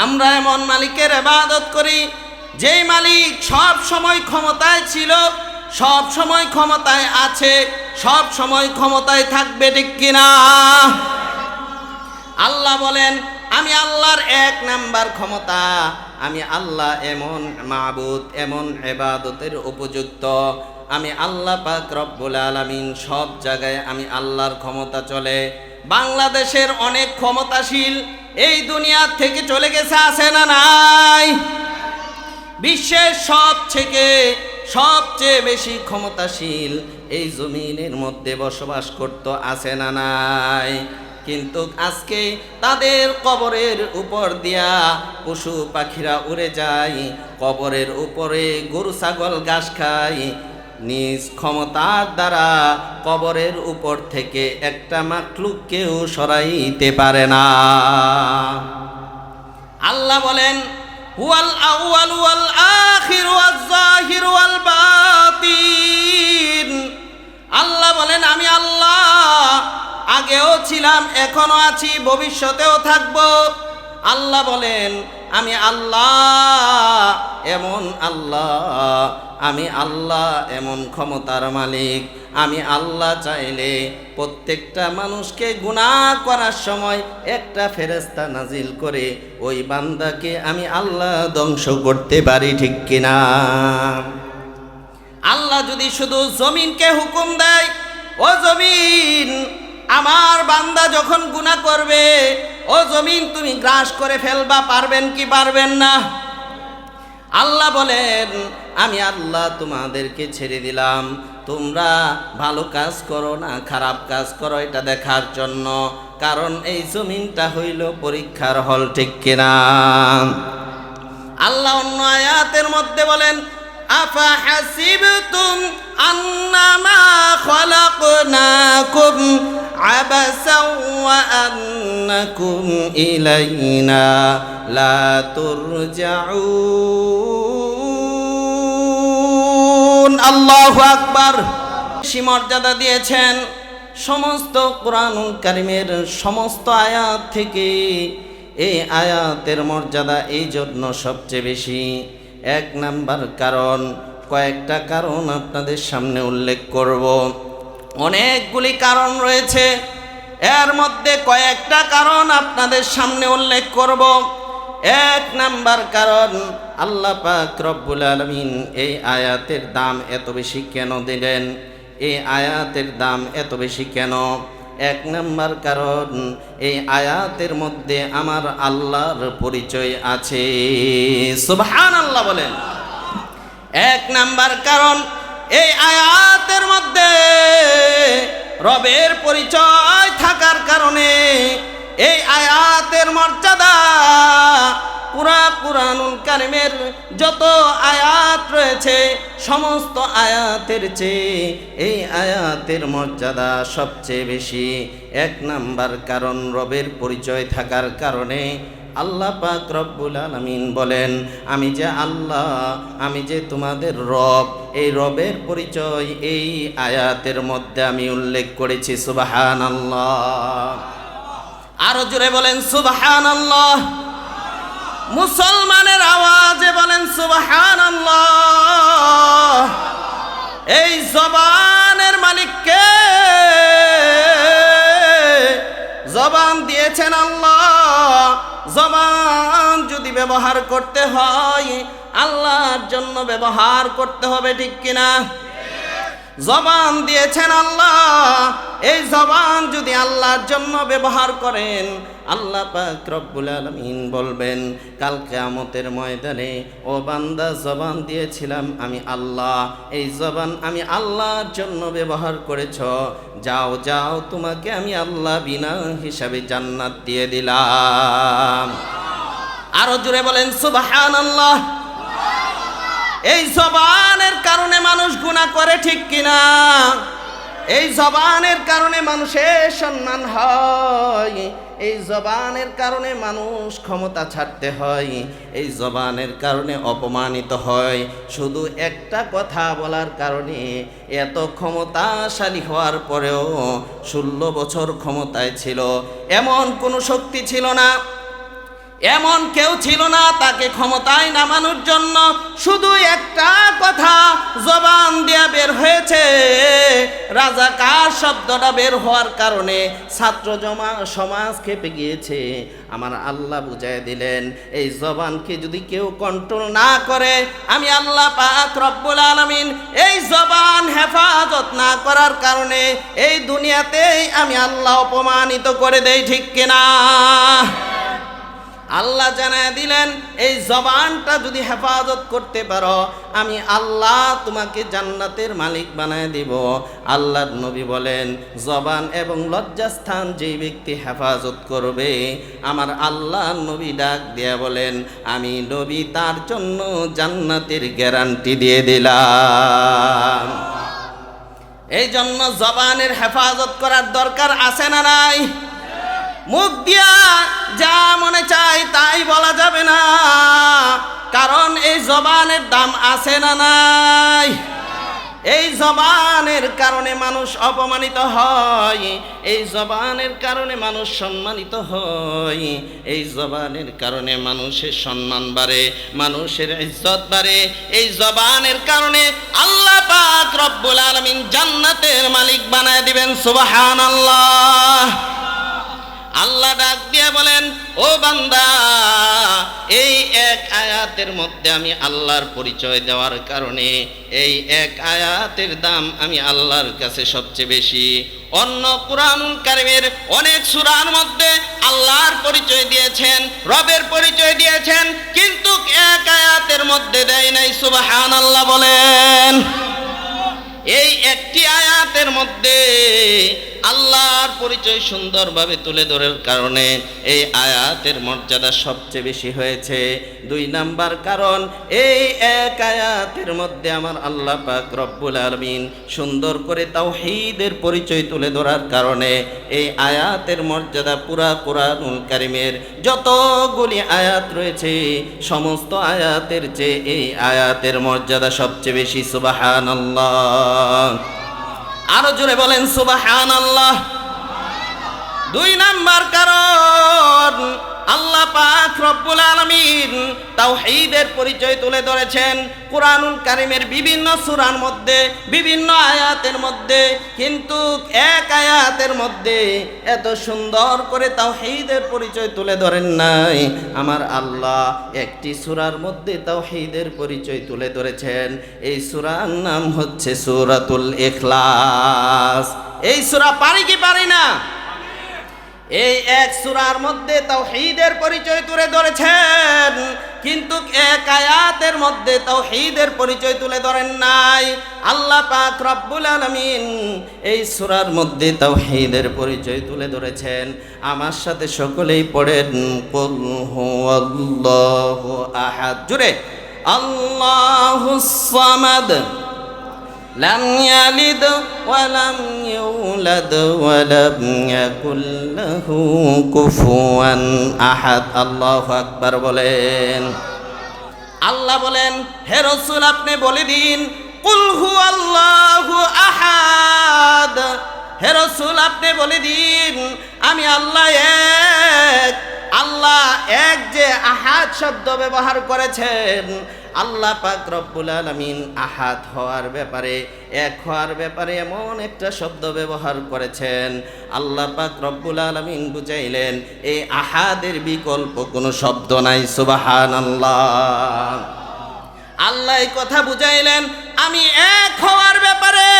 আমরা এমন মালিকের ইবাদত করি যেই মালিক সব সময় ক্ষমতায় ছিল, সব সময় ক্ষমতায় আছে, সব সময় ক্ষমতায় থাকবে, ঠিক কিনা? আল্লাহ বলেন আমি আল্লাহর এক নাম্বার ক্ষমতা, আমি আল্লাহ এমন মাবুদ, এমন ইবাদতের উপযুক্ত, আমি আল্লাহ পাক রব্বুল আলামিন। সব জায়গায় আমি আল্লাহর ক্ষমতা চলে। বাংলাদেশের অনেক ক্ষমতাশীল এই দুনিয়া থেকে চলে গেছে, আছে না নাই? বিশ্বের সবচেয়ে বেশি ক্ষমতাশীল এই জমিনের মধ্যে বসবাস করত, আছে না নাই? কিন্তু আজকে তাদের কবরের উপর দিয়া পশু পাখিরা উড়ে যায়, কবরের উপরে গরু ছাগল ঘাস খায়। নিজ ক্ষমতার দ্বারা কবরের উপর থেকে একটা মাখলুককেও সরাইতে পারে না। আল্লাহ বলেন হুয়াল আউয়াল ওয়াল আখির ওয়াজ যাহির ওয়াল বাতিন। আল্লাহ বলেন আমি আল্লাহ আগেও ছিলাম, এখনো আছি, ভবিষ্যতেও থাকবো। আল্লাহ বলেন আমি আল্লাহ এমন আল্লাহ, আমি আল্লাহ এমন ক্ষমতার মালিক। আমি আল্লাহ চাইলে প্রত্যেকটা মানুষকে গুনাহ করার সময় একটা ফেরেশতা নাজিল করে ওই বান্দাকে আমি আল্লাহ ধ্বংস করতে পারি, ঠিক কিনা? আল্লাহ যদি শুধু জমিনকে হুকুম দেয়, ও জমিন আমার বান্দা যখন গুনাহ করবে, ও জমিন তুমি গ্রাস করে ফেলবা, পারবেন কি পারবেন না? আল্লাহ বলেন আমি আল্লাহ তোমাদেরকে ছেড়ে দিলাম, তোমরা ভালো কাজ করো না খারাপ কাজ করো এটা দেখার জন্য, কারণ এই জমিনটা হইল পরীক্ষার হল, ঠিক কিনা? আল্লাহ অন্য আয়াতের মধ্যে বলেন আফা হাসিবতুম আন্নামা খালাকনাকুম আবাসাও ওয়া আন্নাকুম ইলাইনা লা তুরজাউন। আল্লাহু আকবার। মর্যাদা দিয়েছেন সমস্ত কুরআনুল কারীমের সমস্ত আয়াত থেকে। এই আয়াতের মর্যাদা এই জন্য সবচেয়ে বেশি। এক নাম্বার কারণ, কয়েকটা কারণ আপনাদের সামনে উল্লেখ করব। অনেকগুলি কারণ রয়েছে, এর মধ্যে কয়েকটা কারণ আপনাদের সামনে উল্লেখ করব। এক নাম্বার কারণ, আল্লাহ পাক রব্বুল আলামিন এই আয়াতের দাম এত বেশি কেন দিলেন? এই আয়াতের দাম এত বেশি কেন? এক নাম্বার কারণ, এই আয়াতের মধ্যে আমার আল্লাহর পরিচয় আছে। সুবহানাল্লাহ বলেন। এক নাম্বার কারণ, এই আয়াতের মধ্যে রবের পরিচয় থাকার কারণে এই আয়াতের মর্যাদা পুরা কুরআনুল কারীমের যত আয়াত রয়েছে সমস্ত আয়াতের চেয়ে এই আয়াতের মর্যাদা সবচেয়ে বেশি। এক নাম্বার কারণ, রবের পরিচয় থাকার কারণে আল্লাহ পাক রব্বুল আলামিন বলেন আমি যে আল্লাহ, আমি যে তোমাদের রব, এই রবের পরিচয় এই আয়াতের মধ্যে আমি উল্লেখ করেছি। সুবহানাল্লাহ। আরো জোরে বলেন সুবহানাল্লাহ। মুসলমানের আওয়াজে বলেন সুবহানাল্লাহ। এই জবানের মালিক কে? জবান দিয়েছেন আল্লাহ। জবান যদি ব্যবহার করতে হয় আল্লাহর জন্য ব্যবহার করতে হবে, ঠিক কিনা? জবান দিয়েছেন আল্লাহ, এই জবান যদি আল্লাহর জন্য ব্যবহার করেন আল্লাহ পাক রব্বুল আলামিন বলবেন কাল কিয়ামতের ময়দানে, ও বান্দা জবান দিয়েছিলাম আমি আল্লাহ, এই জবান আমি আল্লাহর জন্য ব্যবহার করেছ, যাও যাও তোমাকে আমি আল্লাহ বিনা হিসাবে জান্নাত দিয়ে দিলাম। আরো জোরে বলেন সুবহানাল্লাহ। এই জবানের কারণে মানুষ গুনাহ করে, ঠিক কিনা? এই জবানের কারণে মানুষের সম্মান হয়, এই জবানের কারণে মানুষ ক্ষমতা ছাড়তে হয়, এই জবানের কারণে অপমানিত হয়। শুধু একটা কথা বলার কারণে এত ক্ষমতাশালী হওয়ার পরেও 16 বছর ক্ষমতায় ছিল, এমন কোনো শক্তি ছিল না এমন কেউ ছিল না তাকে ক্ষমতায় নামানোর জন্য। শুধু একটা কথা জবান দিয়ে বের হয়েছে, রাজাকার শব্দটা বের হওয়ার কারণে ছাত্র সমাজ খেপে গিয়েছে। আমার আল্লাহ বুঝায় দিলেন, এই জবানকে যদি কেউ কন্ট্রোল না করে, আমি আল্লাহ পাক রব্বুল আলামিন এই জবান হেফাজত না করার কারণে এই দুনিয়াতেই আমি আল্লাহ অপমানিত করে দেই, ঠিক কিনা? আল্লাহ জানায় দিলেন, এই জবানটা যদি হেফাজত করতে পারো, আমি আল্লাহ তোমাকে জান্নাতের মালিক বানায় দিব। আল্লাহর নবী বলেন, জবান এবং লজ্জাস্থান যেই ব্যক্তি হেফাজত করবে, আমার আল্লাহর নবী ডাক দিয়া বলেন, আমি নবী তার জন্য জান্নাতের গ্যারান্টি দিয়ে দিলাম। এই জন্য জবানের হেফাজত করার দরকার আছে না নাই? মুখ দিয়া যা মনে চায় তাই বলা যাবে না, কারণ এই জবানের দাম আছে না নাই? এই জবানের কারণে মানুষ অপমানিত হয়, এই জবানের কারণে মানুষ সম্মানিত হয়, এই জবানের কারণে মানুষের সম্মান বাড়ে, মানুষের ইজ্জত বাড়ে। এই জবানের কারণে আল্লাহ পাক রব্বুল আলামিন জান্নাতের মালিক বানায় দিবেন। সুবহানাল্লাহ। আল্লাহ ডাক দিয়ে বলেন, ও বান্দা, এই এক আয়াতের মধ্যে আমি আল্লাহর পরিচয় দেওয়ার কারণে এই এক আয়াতের দাম আমি আল্লাহর কাছে সবচেয়ে বেশি। অন্য কুরআনুল কারীমের অনেক সূরার মধ্যে আল্লাহর পরিচয় দিয়েছেন, রবের পরিচয় দিয়েছেন, কিন্তু এক আয়াতের মধ্যে দেয় নাই। সুবহানাল্লাহ বলেন। এই একটি আয়াতের মধ্যে আল্লাহর পরিচয় সুন্দরভাবে তুলে ধরার কারণে এই আয়াতের মর্যাদা সবচেয়ে বেশি হয়েছে। 2 নাম্বার কারণ, এই এক আয়াতের মধ্যে আমার আল্লাহ পাক রব্বুল আলামিন সুন্দর করে তাওহীদের পরিচয় তুলে ধরার কারণে এই আয়াতের মর্যাদা পুরা কুরআনুল কারীমের যতগুলি আয়াত রয়েছে সমস্ত আয়াতের চেয়ে এই আয়াতের মর্যাদা সবচেয়ে বেশি। সুবহানাল্লাহ। আরো জোরে বলেন সুবহানাল্লাহ। 2 নাম্বার কারণ, আল্লাহ পাক রব্বুল আলামিন তাওহীদের পরিচয় তুলে ধরেছেন কুরআনুল কারীমের বিভিন্ন সূরার মধ্যে, বিভিন্ন আয়াতের মধ্যে, কিন্তু এক আয়াতের মধ্যে এত সুন্দর করে তাওহীদের পরিচয় তুলে ধরেন নাই। আমার আল্লাহ একটি সূরার মধ্যে তাওহীদের পরিচয় তুলে ধরেছেন। এই সূরার নাম হচ্ছে সূরাতুল ইখলাস। এই সূরা পারি কি পারি না? এই এক সূরার মধ্যে তাওহীদের পরিচয় তুলে ধরেছেন, কিন্তু এক আয়াতের মধ্যে তাওহীদের পরিচয় তুলে ধরেন নাই। আল্লাহ পাক রব্বুল আলামিন এই সূরার মধ্যে তাওহীদের পরিচয় তুলে ধরেছেন। আমার সাথে সকলেই পড়েন, কুল হুয়াল্লাহু আহাদ। জোরে, আল্লাহুস সামাদ, লাম ইয়ালিদ ওয়া লাম ইউলাদ ওয়া লাম ইয়াকুল লাহু কুফুয়ান আহাদ। আল্লাহু আকবার বলেন। আল্লাহ বলেন, হে রাসূল আপনি বলে দিন, কুল হুয়াল্লাহু আহাদ। হে রাসূল আপনি বলে দিন, আমি আল্লাহ এক। আল্লাহ এক যে আহাদ শব্দ ব্যবহার করেছেন, আল্লাহ পাক রব্বুল আলামিন আহাদ হওয়ার ব্যাপারে, এক হওয়ার ব্যাপারে এমন একটা শব্দ ব্যবহার করেছেন। আল্লাহ পাক রব্বুল আলামিন বুঝাইলেন, এই আহাদের বিকল্প কোনো শব্দ নাই। সুবহানাল্লাহ। আল্লাহ এই কথা বুঝাইলেন, আমি এক হওয়ার ব্যাপারে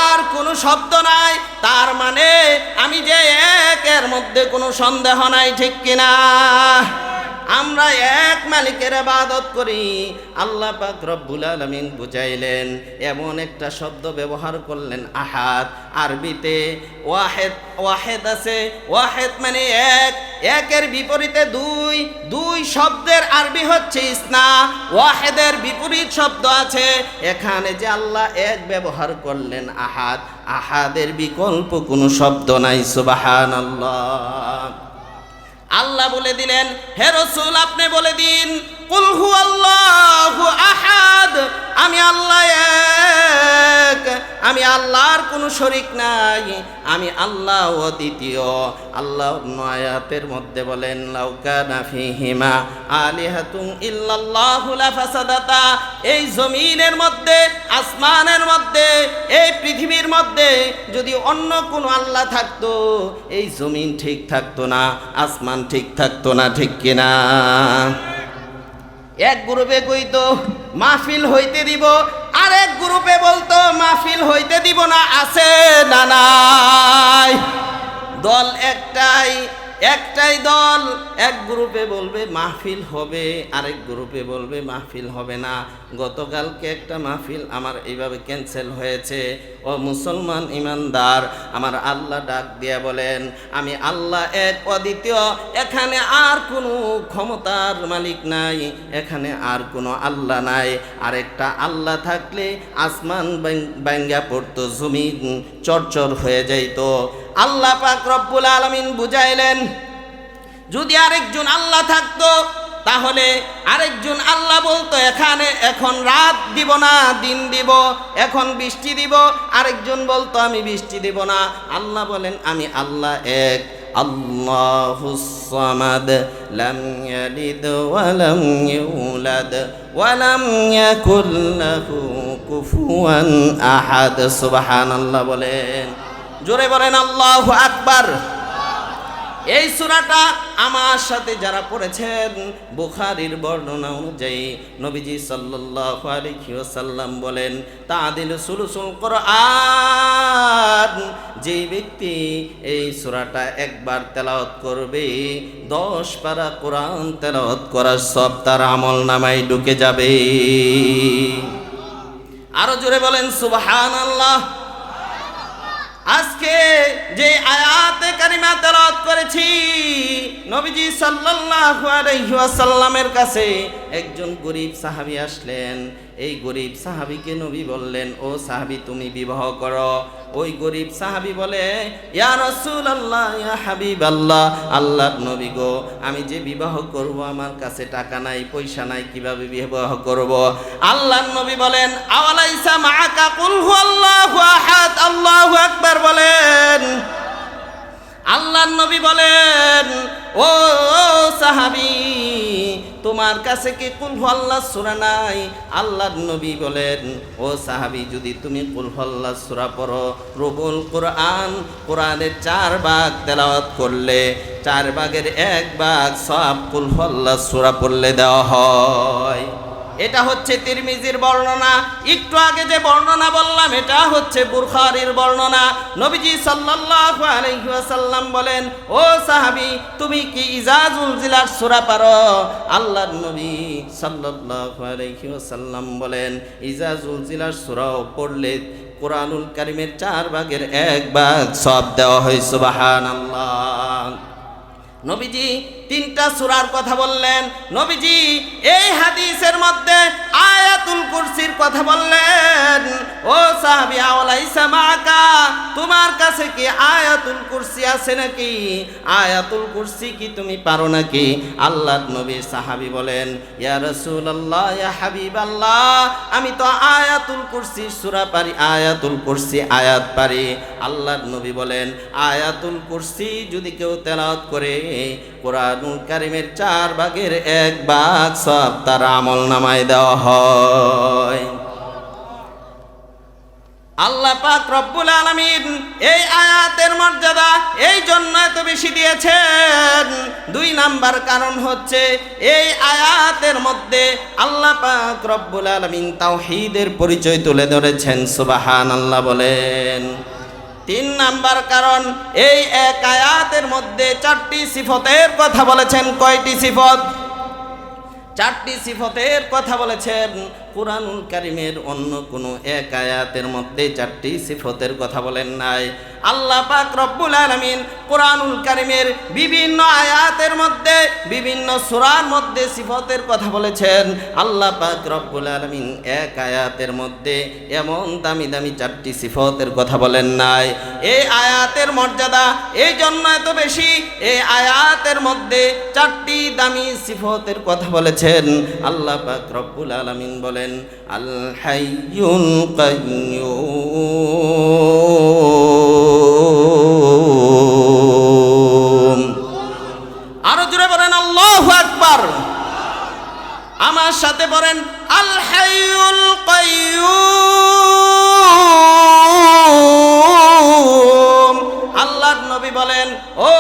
আর কোনো শব্দ নাই। তার মানে আমি যে একের মধ্যে কোনো সন্দেহ নাই, ঠিক কিনা? আমরা এক মালিকের ইবাদত করি। আল্লাহ পাক রব্বুল আলামিন বুঝাইলেন, এমন একটা শব্দ ব্যবহার করলেন আহাদ। আরবিতে ওয়াহেদ, ওয়াহেদ আছে, ওয়াহেদ মানে এক, একের বিপরীতে দুই, দুই শব্দের আরবি হচ্ছে ইসনা। ওয়াহেদের বিপরীত শব্দ আছে, এখানে যে আল্লাহ এক ব্যবহার করলেন আহাদ, আহাদের বিকল্প কোনো শব্দ নাই। সুবহানাল্লাহ। আল্লাহ বলে দিলেন, হে রাসূল আপনি বলে দিন, কুল হুয়াল্লাহু আহাদ, আমি আল্লাহ এক, আমি আল্লাহর কোনো শরীক নাই, আমি আল্লাহ অদ্বিতীয়। আল্লাহ অন্য আয়াতের মধ্যে বলেন লাউ কানা ফীহিমা আলিহাতুন ইল্লাল্লাহু লাফাসাদাতা, এই জমিনের মধ্যে, আসমানের মধ্যে, এই পৃথিবীর মধ্যে যদি অন্য কোনো আল্লাহ থাকতো, এই জমিন ঠিক থাকতো না, আসমান ঠিক থাকতো না, ঠিক কিনা? এক গ্রুপে কইতো মাহফিল হইতে দিব, আর এক গ্রুপে বলতো মাহফিল হইতে দিব না। আছে না নাই? দল একটাই দল। এক গ্রুপে বলবে মাহফিল হবে, আরেক গ্রুপে বলবে মাহফিল হবে না। গতকালকে একটা মাহফিল আমার এইভাবে ক্যান্সেল হয়েছে। ও মুসলমান ইমানদার, আমার আল্লাহ ডাক দিয়া বলেন আমি আল্লাহ এক অদ্বিতীয়, এখানে আর কোনো ক্ষমতার মালিক নাই, এখানে আর কোনো আল্লাহ নাই। আরেকটা আল্লাহ থাকলে আসমান ভাঙ্গা পড়তো, জমিন চরচর হয়ে যাইত। আল্লাহ পাক রব্বুল আলামিন বুঝাইলেন যদি আরেকজন আল্লাহ থাকতো তাহলে আরেকজন আল্লাহ বলতো এখানে এখন রাত দিব না, দিন দিব, এখন বৃষ্টি দিব। আরেকজন বলতো আমি বৃষ্টি দিব না। আল্লাহ বলেন আমি আল্লাহ এক, আল্লাহুস সামাদ, লাম ইয়ালিদ ওয়া লাম ইউলাদ ওয়া লাম ইয়াকুল লাহু কুফুয়ান আহাদ। সুবহানাল্লাহ বলেন, জোরে বলেন আল্লাহু আকবার। এই সূরাটা আমার সাথে যারা পড়েছেন, বুখারীর বর্ণনা অনুযায়ী নবীজি সাল্লাল্লাহু আলাইহি ওয়াসাল্লাম বলেন তাদিল সুলুসুল কোরআন, যেই ব্যক্তি এই সূরাটা একবার তেলাওয়াত করবে 10 পারা কোরআন তেলাওয়াত করার সব তার আমলনামায় ঢুকে যাবে। আরো জোরে বলেন সুবহানাল্লাহ। আজকে যে আয়াতে কারিমা তেলাওয়াত করেছি, নবীজি সাল্লাল্লাহু আলাইহি ওয়াসাল্লামের কাছে একজন গরীব সাহাবী আসলেন। এই গরীব সাহাবীকে নবী বললেন ও সাহাবী তুমি বিবাহ করো। ওই গরীব সাহাবী বলে ইয়া রাসূলুল্লাহ, ইয়া হাবিবাল্লাহ, আল্লাহর নবী গো, আমি যে বিবাহ করব আমার কাছে টাকা নাই, পয়সা নাই, কিভাবে বিবাহ করব? আল্লাহর নবী বলেন আওয়ালাইসা মাআকা কুল হুয়াল্লাহু আহাদ, আল্লাহু আকবার বলেন। আল্লাহর নবী বলেন ও সাহাবী, তোমার কাছে কি কুল হুয়াল্লাহ সূরা নাই? আল্লাহর নবী বলেন ও সাহাবী, যদি তুমি কুল হুয়াল্লাহ সূরা পড়ো, রুবুল কোরআন, কোরআনের 4 ভাগ তেলাওয়াত করলে 4 ভাগের 1 ভাগ সব কুল হুয়াল্লাহ সূরা পড়লে দেওয়া হয়। এটা হচ্ছে তিরমিজির বর্ণনা। একটু আগে যে বর্ণনা বললাম এটা হচ্ছে বুখারীর বর্ণনা। নবীজি সাল্লাল্লাহু আলাইহি ওয়াসাল্লাম বলেন ও সাহাবী, তুমি কি ইজা জুলজিলার সূরা পারো? আল্লাহর নবী সাল্লাল্লাহু আলাইহি ওয়াসাল্লাম বলেন ইজা জুলজিলার সূরা পড়লে কোরআনুল কারীমের 4 ভাগের 1 ভাগ সব দেওয়া হয়। সুবহানাল্লাহ। নবীজি 3টা সূরার কথা বললেন। নবীজি এই হাদিসের মধ্যে আয়াতুল কুরসির কথা বললেন ও সাহাবী আওয়ালাইসা মাআকা, তোমার কাছে কি আয়াতুল কুরসি আছে নাকি? আয়াতুল কুরসি কি তুমি পারো নাকি? আল্লাহর নবী সাহাবী বলেন ইয়া রাসূলুল্লাহ, ইয়া হাবিবাল্লাহ, আমি তো আয়াতুল কুরসি সূরা পারি, আয়াতুল কুরসি আয়াত পারি। আল্লাহর নবী বলেন আয়াতুল কুরসি যদি কেউ তেলাওয়াত করে কোরআনুল কারীমের 4 ভাগের 1 ভাগ সব তার আমলনামায় দেওয়া হয়। আল্লাহ পাক রব্বুল আলামিন এই আয়াতের মর্যাদা এই জন্য এত বেশি দিয়েছেন। 2 নাম্বার কারণ হচ্ছে এই আয়াতের মধ্যে আল্লাহ পাক রব্বুল আলামিন তাওহীদের পরিচয় তুলে ধরেছেন। সুবহানাল্লাহ বলেন। 3 নাম্বার কারণ এই এক আয়াতের মধ্যে 4টি সিফতের কথা বলেছেন। কয়টি সিফত? 4টি সিফতের কথা বলেছেন। কুরআনুল কারীমের অন্য কোনো এক আয়াতের মধ্যে চারটি সিফতের কথা বলেন নাই। আল্লাহ পাক রব্বুল আলামিন কুরআনুল কারীমের বিভিন্ন আয়াতের মধ্যে বিভিন্ন সূরার মধ্যে সিফতের কথা বলেছেন। আল্লাহ পাক রব্বুল আলামিন এক আয়াতের মধ্যে এমন দামি দামি চারটি সিফতের কথা বলেন নাই। এই আয়াতের মর্যাদা এই জন্য এত বেশি, এই আয়াতের মধ্যে চারটি দামি সিফতের কথা বলেছেন। আল্লাহ পাক রব্বুল আলামিন বলেন আল হাইয়ুল কাইয়্যুম। আরো জোরে বলেন আল্লাহু আকবার। আমার সাথে বলেন আল হাইয়ুল কাইয়্যুম। আল্লাহর নবী বলেন ও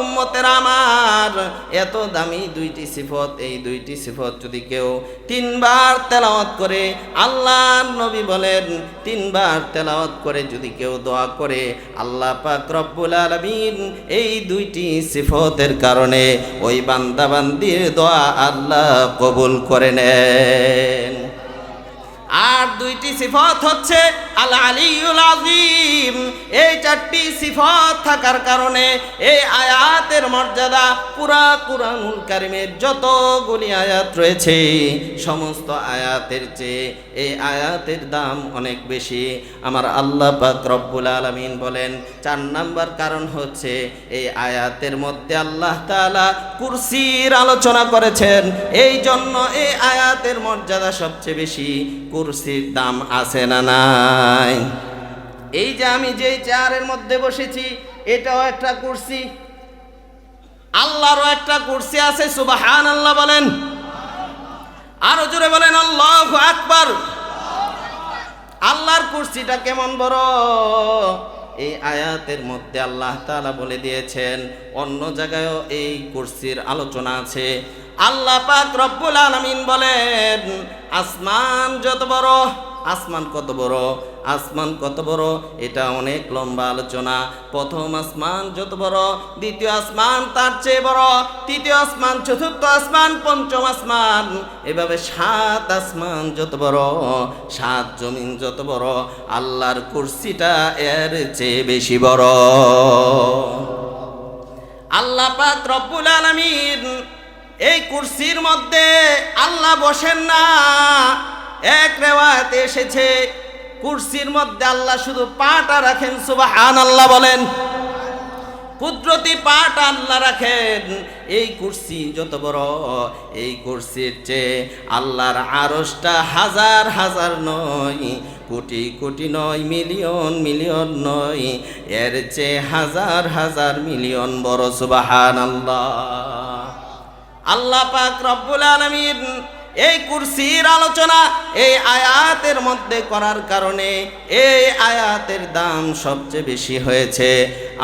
উম্মতের আমার, এত দামি দুইটি সিফত, এই দুইটি সিফত যদি কেউ তিনবার তেলাওয়াত করে, আল্লাহর নবী বলেন তিনবার তেলাওয়াত করে যদি কেউ দোয়া করে, আল্লাহ পাক রব্বুল আলামিন এই দুইটি সিফতের কারণে ওই বান্দা বান্দির দোয়া আল্লাহ কবুল করে নেন। আর দুইটি সিফত হচ্ছে আল আলিয়ুল আযীম। এই চারটি সিফত থাকার কারণে এই আয়াতের মর্যাদা পুরা কুরআনুল কারীমের যতগুলি আয়াত রয়েছে সমস্ত আয়াতের চেয়ে এই আয়াতের দাম অনেক বেশি। আমার আল্লাহ পাক রব্বুল আলামিন বলেন 4 নাম্বার কারণ হচ্ছে এই আয়াতের মধ্যে আল্লাহ তাআলা কুরসির আলোচনা করেছেন, এই জন্য এই আয়াতের মর্যাদা সবচেয়ে বেশি। কুরসির দাম আছে না নাই? এই যে আমি যেই চেয়ারের মধ্যে বসেছি এটাও একটা কুরসি, আল্লাহরও একটা কুরসি আছে। সুবহানাল্লাহ বলেন, আরো জোরে বলেন আল্লাহু আকবার। আল্লাহর কুরসিটা কেমন বড় এই আয়াতের মধ্যে আল্লাহ তাআলা বলে দিয়েছেন। অন্য জায়গায়ও এই কুরসির আলোচনা আছে। আল্লাহ পাক রব্বুল আলামিন বলেন আসমান যত বড়, আসমান কত বড়, আসমান কত বড়, এটা অনেক লম্বা আলোচনা। প্রথম আসমান যত বড়, দ্বিতীয় আসমান তার চেয়ে বড়, তৃতীয় আসমান, চতুর্থ আসমান, পঞ্চম আসমান, এভাবে 7 আসমান যত বড়, 7 জমিন যত বড়, আল্লাহর কুরসিটা এর চেয়ে বেশি বড়। আল্লাহ পাক রব্বুল আলামিন এই কুরসির মধ্যে আল্লাহ বসেন না। এক রিওয়ায়াতে এসেছে কুরসির মধ্যে আল্লাহ শুধু পাটা রাখেন। সুবহানাল্লাহ বলেন, কুদরতি পাটা আল্লাহ রাখেন। এই কুরসি যত বড়, এই কুরসির চেয়ে আল্লাহর আরশটা হাজার হাজার নয়, কোটি কোটি নয়, মিলিয়ন মিলিয়ন নয়, এর চেয়ে হাজার হাজার মিলিয়ন বড়। সুবহানাল্লাহ। আল্লাহ পাক রব্বুল আলামিন এই কুরসির আলোচনা এই আয়াতের মধ্যে করার কারণে এই আয়াতের দাম সবচেয়ে বেশি হয়েছে।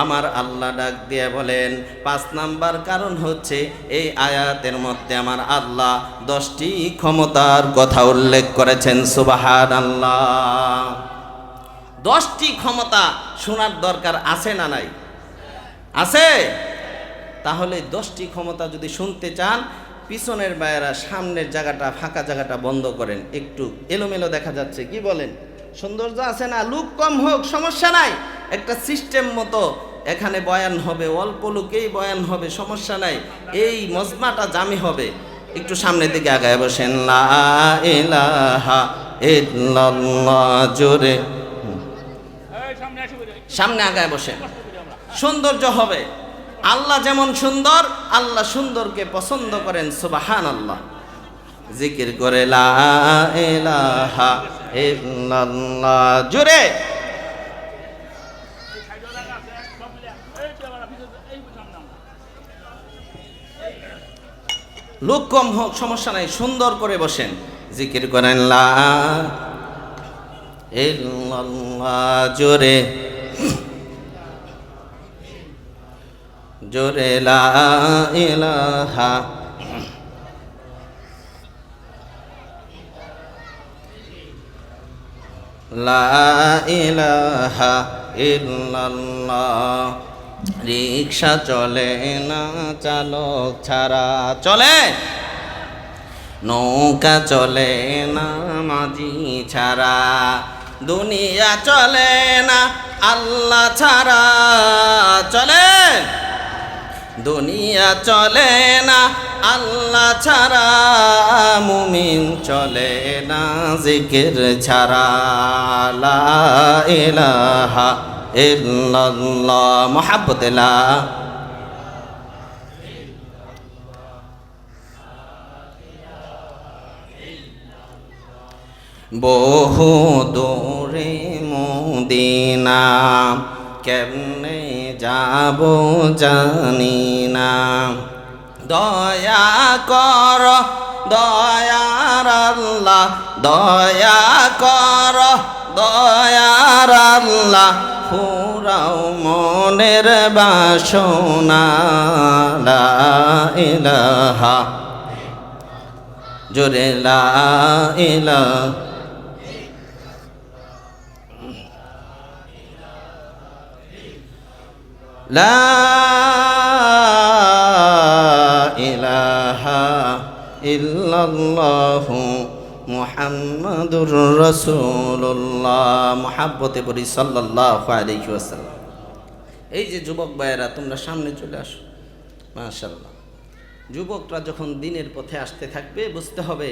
আমার আল্লাহ ডাক দিয়ে বলেন 5 নাম্বার কারণ হচ্ছে এই আয়াতের মধ্যে আমার আল্লাহ 10টি ক্ষমতার কথা উল্লেখ করেছেন। সুবহানাল্লাহ। 10টি ক্ষমতা শোনার দরকার আছে না নাই? আছে। তাহলে 10টি ক্ষমতা যদি শুনতে চান, পিছনের বায়েরা সামনের জায়গাটা, ফাঁকা জায়গাটা বন্ধ করেন, একটু এলোমেলো দেখা যাচ্ছে। কি বলেন? সৌন্দর্য আছে না? লুক কম হোক সমস্যা নাই, একটা সিস্টেম মতো এখানে বয়ান হবে, অল্প লোকেই বয়ান হবে, সমস্যা নাই। এই মজমাটা জামি হবে। একটু সামনের দিকে আগায় বসেন। লা ইলাহা ইল্লাল্লাহ জোরে সামনে আগায় বসেন, সৌন্দর্য হবে। আল্লাহ যেমন সুন্দর, আল্লাহ সুন্দরকে পছন্দ করেন। সুবহানাল্লাহ। জিকির করে লা ইলাহা ইল্লাল্লাহ জোরে। লোক কম হোক সমস্যা নাই, সুন্দর করে বসেন, জিকির করেন লা ইল্লাল্লাহ জোরে জোরে লা ইলাহা লা ইলাহা ইল্লাল্লাহ। রিক্সা চলে না চালক ছাড়া, চলে। নৌকা চলে না মাঝি ছাড়া, দুনিয়া চলে না আল্লাহ ছাড়া। চলে দুনিয়া চলে না আল্লাহ ছাড়া, মুমিন চলে না জিকির ছাড়া। লা ইলাহা ইল্লাল্লাহ মুহাব্বত লা বহু দূরে মদিনা, কেমনে যাব জানি না। দয়া কর দয়ার আল্লাহ, দয়া কর দয়ার আল্লাহ, ফুরাও মনের বাসনা। লা ইলাহা জোরে লা ইলাহা লা ইলাহা ইল্লাল্লাহু মুহাম্মাদুর রাসূলুল্লাহ। মুহাব্বতে পড়ি সাল্লাল্লাহু আলাইহি ওয়াসাল্লাম। এই যে যুবক ভাইয়েরা, তোমরা সামনে চলে আসো। মাশাআল্লাহ। যুবকরা যখন দিনের পথে আসতে থাকবে, বুঝতে হবে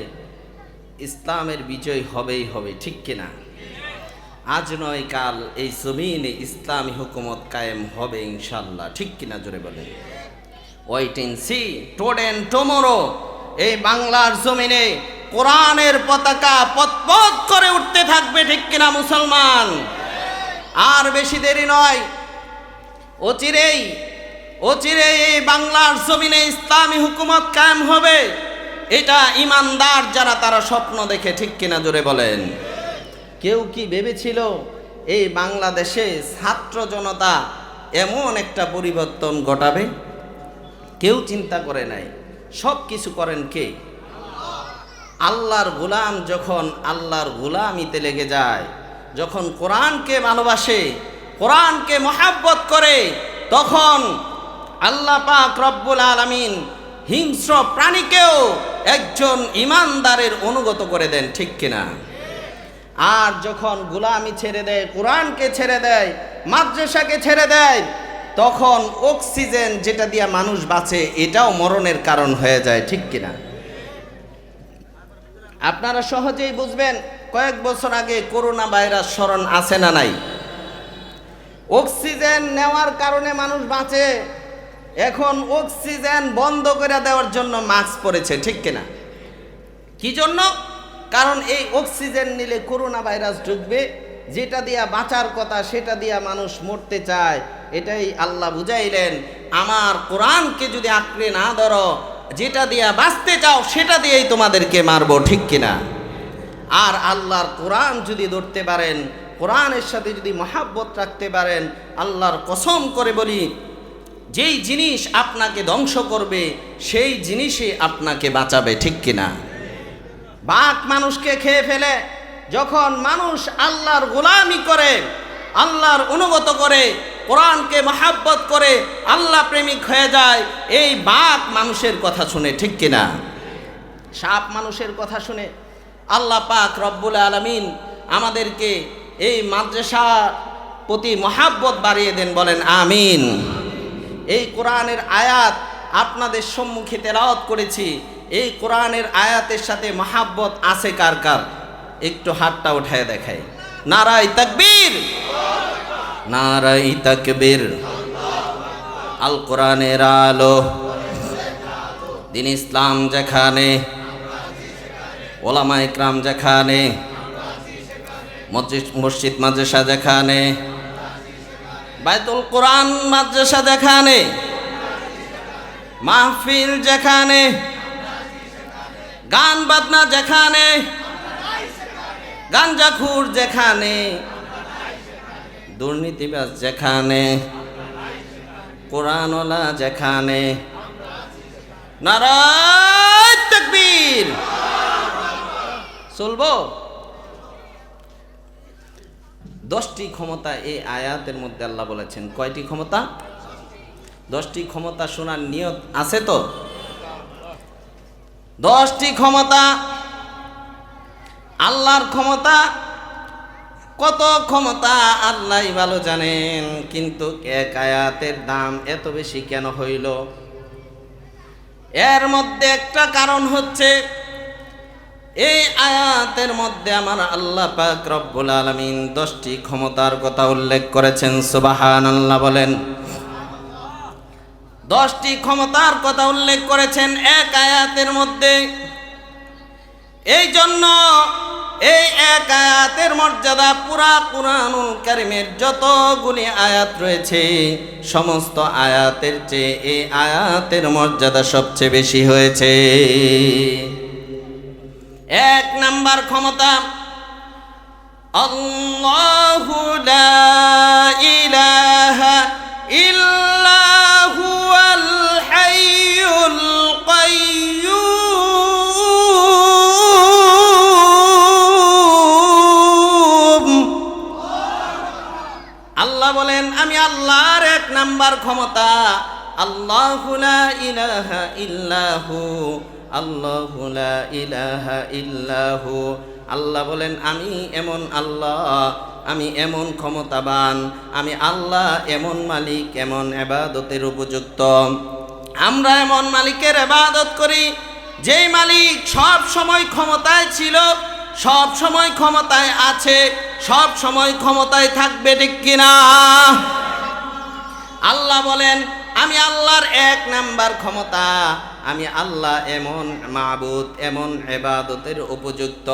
ইসলামের বিজয় হবেই হবে, ঠিক কিনা? আজ নয় কাল এই জমিনে ইসলামী হুকুমত কায়েম হবে ইনশাল্লাহ, ঠিক কিনা? জোরে বলেন। Wait and see, today and tomorrow. এই বাংলার জমিনে কোরআনের পতাকা পতপত করে উঠতে থাকবে, ঠিক কিনা মুসলমান? আর বেশি দেরি নয়, অচিরেই এই বাংলার জমিনে ইসলামী হুকুমত কায়েম হবে। এটা ইমানদার যারা, তারা স্বপ্ন দেখে, ঠিক কিনা? জোরে বলেন। কেউ কি ভেবেছিল এই বাংলাদেশে ছাত্র জনতা এমন একটা পরিবর্তন ঘটাবে? কেউ চিন্তা করে নাই। সব কিছু করেন কে? আল্লাহর গোলাম যখন আল্লাহর গোলামিতে লেগে যায়, যখন কোরআনকে ভালোবাসে, কোরআনকে মহাব্বত করে, তখন আল্লাহ পাক রব্বুল আলামিন হিংস্র প্রাণীকেও একজন ইমানদারের অনুগত করে দেন, ঠিক কিনা? আর যখন গোলামি ছেড়ে দেয়, কোরআনকে ছেড়ে দেয়, মাদ্রাসাকে ছেড়ে দেয়, তখন অক্সিজেন যেটা দিয়ে মানুষ বাঁচে, এটাও মরণের কারণ হয়ে যায়, ঠিক কিনা? আপনারা সহজেই বুঝবেন। কয়েক বছর আগে করোনা ভাইরাস স্মরণ আছে না নাই? অক্সিজেন নেওয়ার কারণে মানুষ বাঁচে। এখন অক্সিজেন বন্ধ করে দেওয়ার জন্য মাস্ক পরেছে, ঠিক কিনা? কি জন্য? কারণ এই অক্সিজেন নিলে করোনা ভাইরাস ঢুকবে, যেটা দিয়া বাঁচার কথা সেটা দিয়া মানুষ মরতে চায়। এটাই আল্লাহ বুঝাইলেন, আমার কোরআনকে যদি আঁকড়ে না ধরো, যেটা দিয়া বাঁচতে চাও সেটা দিয়েই তোমাদেরকে মারবো, ঠিক কিনা? আর আল্লাহর কোরআন যদি ধরতে পারেন, কোরআনের সাথে যদি মহাব্বত রাখতে পারেন, আল্লাহর কসম করে বলি, যেই জিনিস আপনাকে ধ্বংস করবে সেই জিনিসই আপনাকে বাঁচাবে, ঠিক কিনা? বাঘ মানুষকে খেয়ে ফেলে। যখন মানুষ আল্লাহর গোলামি করে, আল্লাহর অনুগত করে, কোরআনকে মহাব্বত করে, আল্লাহ প্রেমিক হয়ে যায়, এই বাঘ মানুষের কথা শুনে, ঠিক কিনা? সাপ মানুষের কথা শুনে। আল্লাহ পাক রব্বুল আলামিন আমাদেরকে এই মাদ্রাসার প্রতি মহাব্বত বাড়িয়ে দেন, বলেন আমিন। এই কোরআনের আয়াত আপনাদের সম্মুখে তেলাওয়াত করেছি। এই কোরআনের আয়াতের সাথে মহাব্বত আছে কার কার? একটু হাতটা উঠায় দেখায়। নারাই তাকবীর, নারাই তাকবীর। আল কোরআনের আলো, দিন ইসলাম যেখানে, ওলামা ইকরাম যেখানে, মসজিদ মাদ্রাসা যেখানে, বাইতুল কোরআন মাদ্রাসা যেখানে, মাহফিল যেখানে, গান বাজনা যেখানে, গাঞ্জাখুর যেখানে, দুর্নীতিবাজ যেখানে, কোরআনওয়ালা যেখানে, নারায়ে তাকবীর। চলবো। 10টি ক্ষমতা এই আয়াতের মধ্যে আল্লাহ বলেছেন। কয়টি ক্ষমতা? 10টি ক্ষমতা শোনার নিয়ত আছে তো? 10টি ক্ষমতা, আল্লাহর ক্ষমতা কত ক্ষমতা আল্লাহই ভালো জানেন। কিন্তু এক আয়াতের দাম এত বেশি কেন হইল? এর মধ্যে একটা কারণ হচ্ছে, এই আয়াতের মধ্যে আমার আল্লাহ পাক রব্বুল আলামিন 10টি ক্ষমতার কথা উল্লেখ করেছেন। সুবহানাল্লাহ বলেন। 10টি ক্ষমতার কথা উল্লেখ করেছেন এক আয়াতের মধ্যে। এই জন্য এই এক আয়াতের মর্যাদা পুরা কুরআনুল কারীমের যতগুলি আয়াত রয়েছে সমস্ত আয়াতের চেয়ে এই আয়াতের মর্যাদা সবচেয়ে বেশি হয়েছে। 1 নাম্বার ক্ষমতা, আল্লাহু লা ইলাহা ইল্লা হুয়াল হাইয়ুল কাইয়্যুম। আল্লাহ বলেন আমি আল্লাহর 1 নাম্বার ক্ষমতা, আল্লাহু লা ইলাহা ইল্লাহু, আল্লাহু লা ইলাহা ইল্লাহু। আল্লাহ বলেন আমি এমন আল্লাহ, আমি এমন ক্ষমতাবান, আমি আল্লাহ এমন মালিক, এমন ইবাদতের উপযুক্ত। আমরা এমন মালিকের ইবাদত করি যেই মালিক সব সময় ক্ষমতায় ছিল, সব সময় ক্ষমতায় আছে, সব সময় ক্ষমতায় থাকবে, ঠিক কিনা? আল্লাহ বলেন আমি আল্লাহর 1 নাম্বার ক্ষমতা, আমি আল্লাহ এমন মাবুদ, এমন ইবাদতের উপযুক্ত।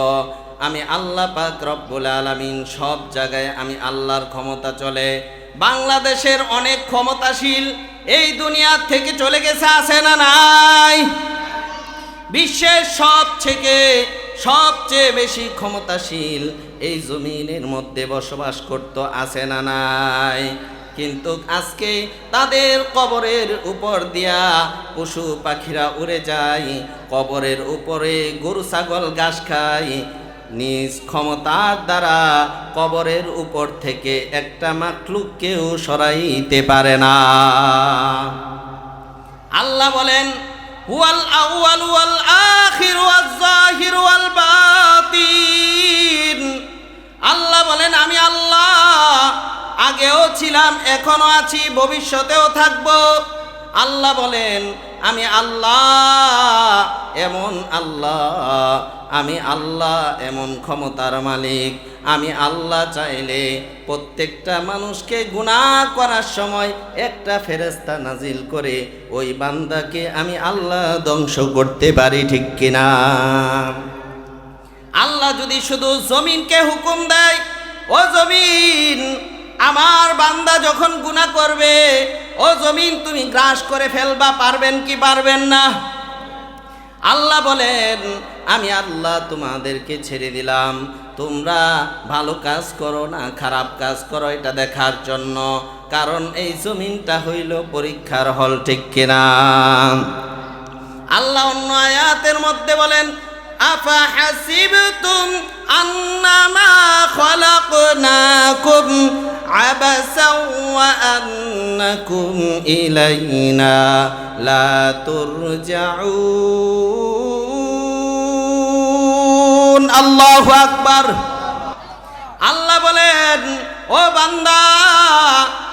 আমি আল্লাহ পাক রব্বুল আলামিন সব জায়গায় আমি আল্লাহর ক্ষমতা চলে। বাংলাদেশের অনেক ক্ষমতাশীল এই দুনিয়া থেকে চলে গেছে, আছে না নাই? বিশ্বের সবচেয়ে বেশি ক্ষমতাশীল এই জমিনের মধ্যে বসবাস করত, আছে না নাই? কিন্তু আজকে তাদের কবরের উপর দিয়া পশু পাখিরা উড়ে যায়, কবরের উপরে গরু ছাগল ঘাস খায়। নিজ ক্ষমতার দ্বারা কবরের উপর থেকে একটা মাখলুককেও সরাইতে পারে না। আল্লাহ বলেন হুয়াল আউয়াল ওয়াল আখির ওয়াজ যাহির ওয়াল বাতিন। আল্লাহ বলেন আমি আল্লাহ আগেও ছিলাম, এখনো আছি, ভবিষ্যতেও থাকব। আল্লাহ বলেন আমি আল্লাহ এমন আল্লাহ, আমি আল্লাহ এমন ক্ষমতার মালিক। আমি আল্লাহ চাইলে প্রত্যেকটা মানুষকে গুনাহ করার সময় একটা ফেরেশতা নাজিল করে ওই বান্দাকে আমি আল্লাহ ধ্বংস করতে পারি, ঠিক কিনা? আল্লাহ যদি শুধু জমিনকে হুকুম দেয়, ও জমিন আমার বান্দা যখন গুনাহ করবে, ও জমিন তুমি গ্রাস করে ফেলবা, পারবেন কি পারবেন না? আল্লাহ বলেন আমি আল্লাহ তোমাদেরকে ছেড়ে দিলাম, তোমরা ভালো কাজ করো না খারাপ কাজ করো এটা দেখার জন্য। কারণ এই জমিনটা হইল পরীক্ষার হল, ঠিক কিনা? আল্লাহ অন্য আয়াতের মধ্যে বলেন আফা হাসিবতুম আন্নামা খালাকনাকুম আবাসাও ওয়া আন্নাকুম ইলাইনা লা তুরজাউন। আল্লাহু আকবার। আল্লাহ বলেন ও বান্দা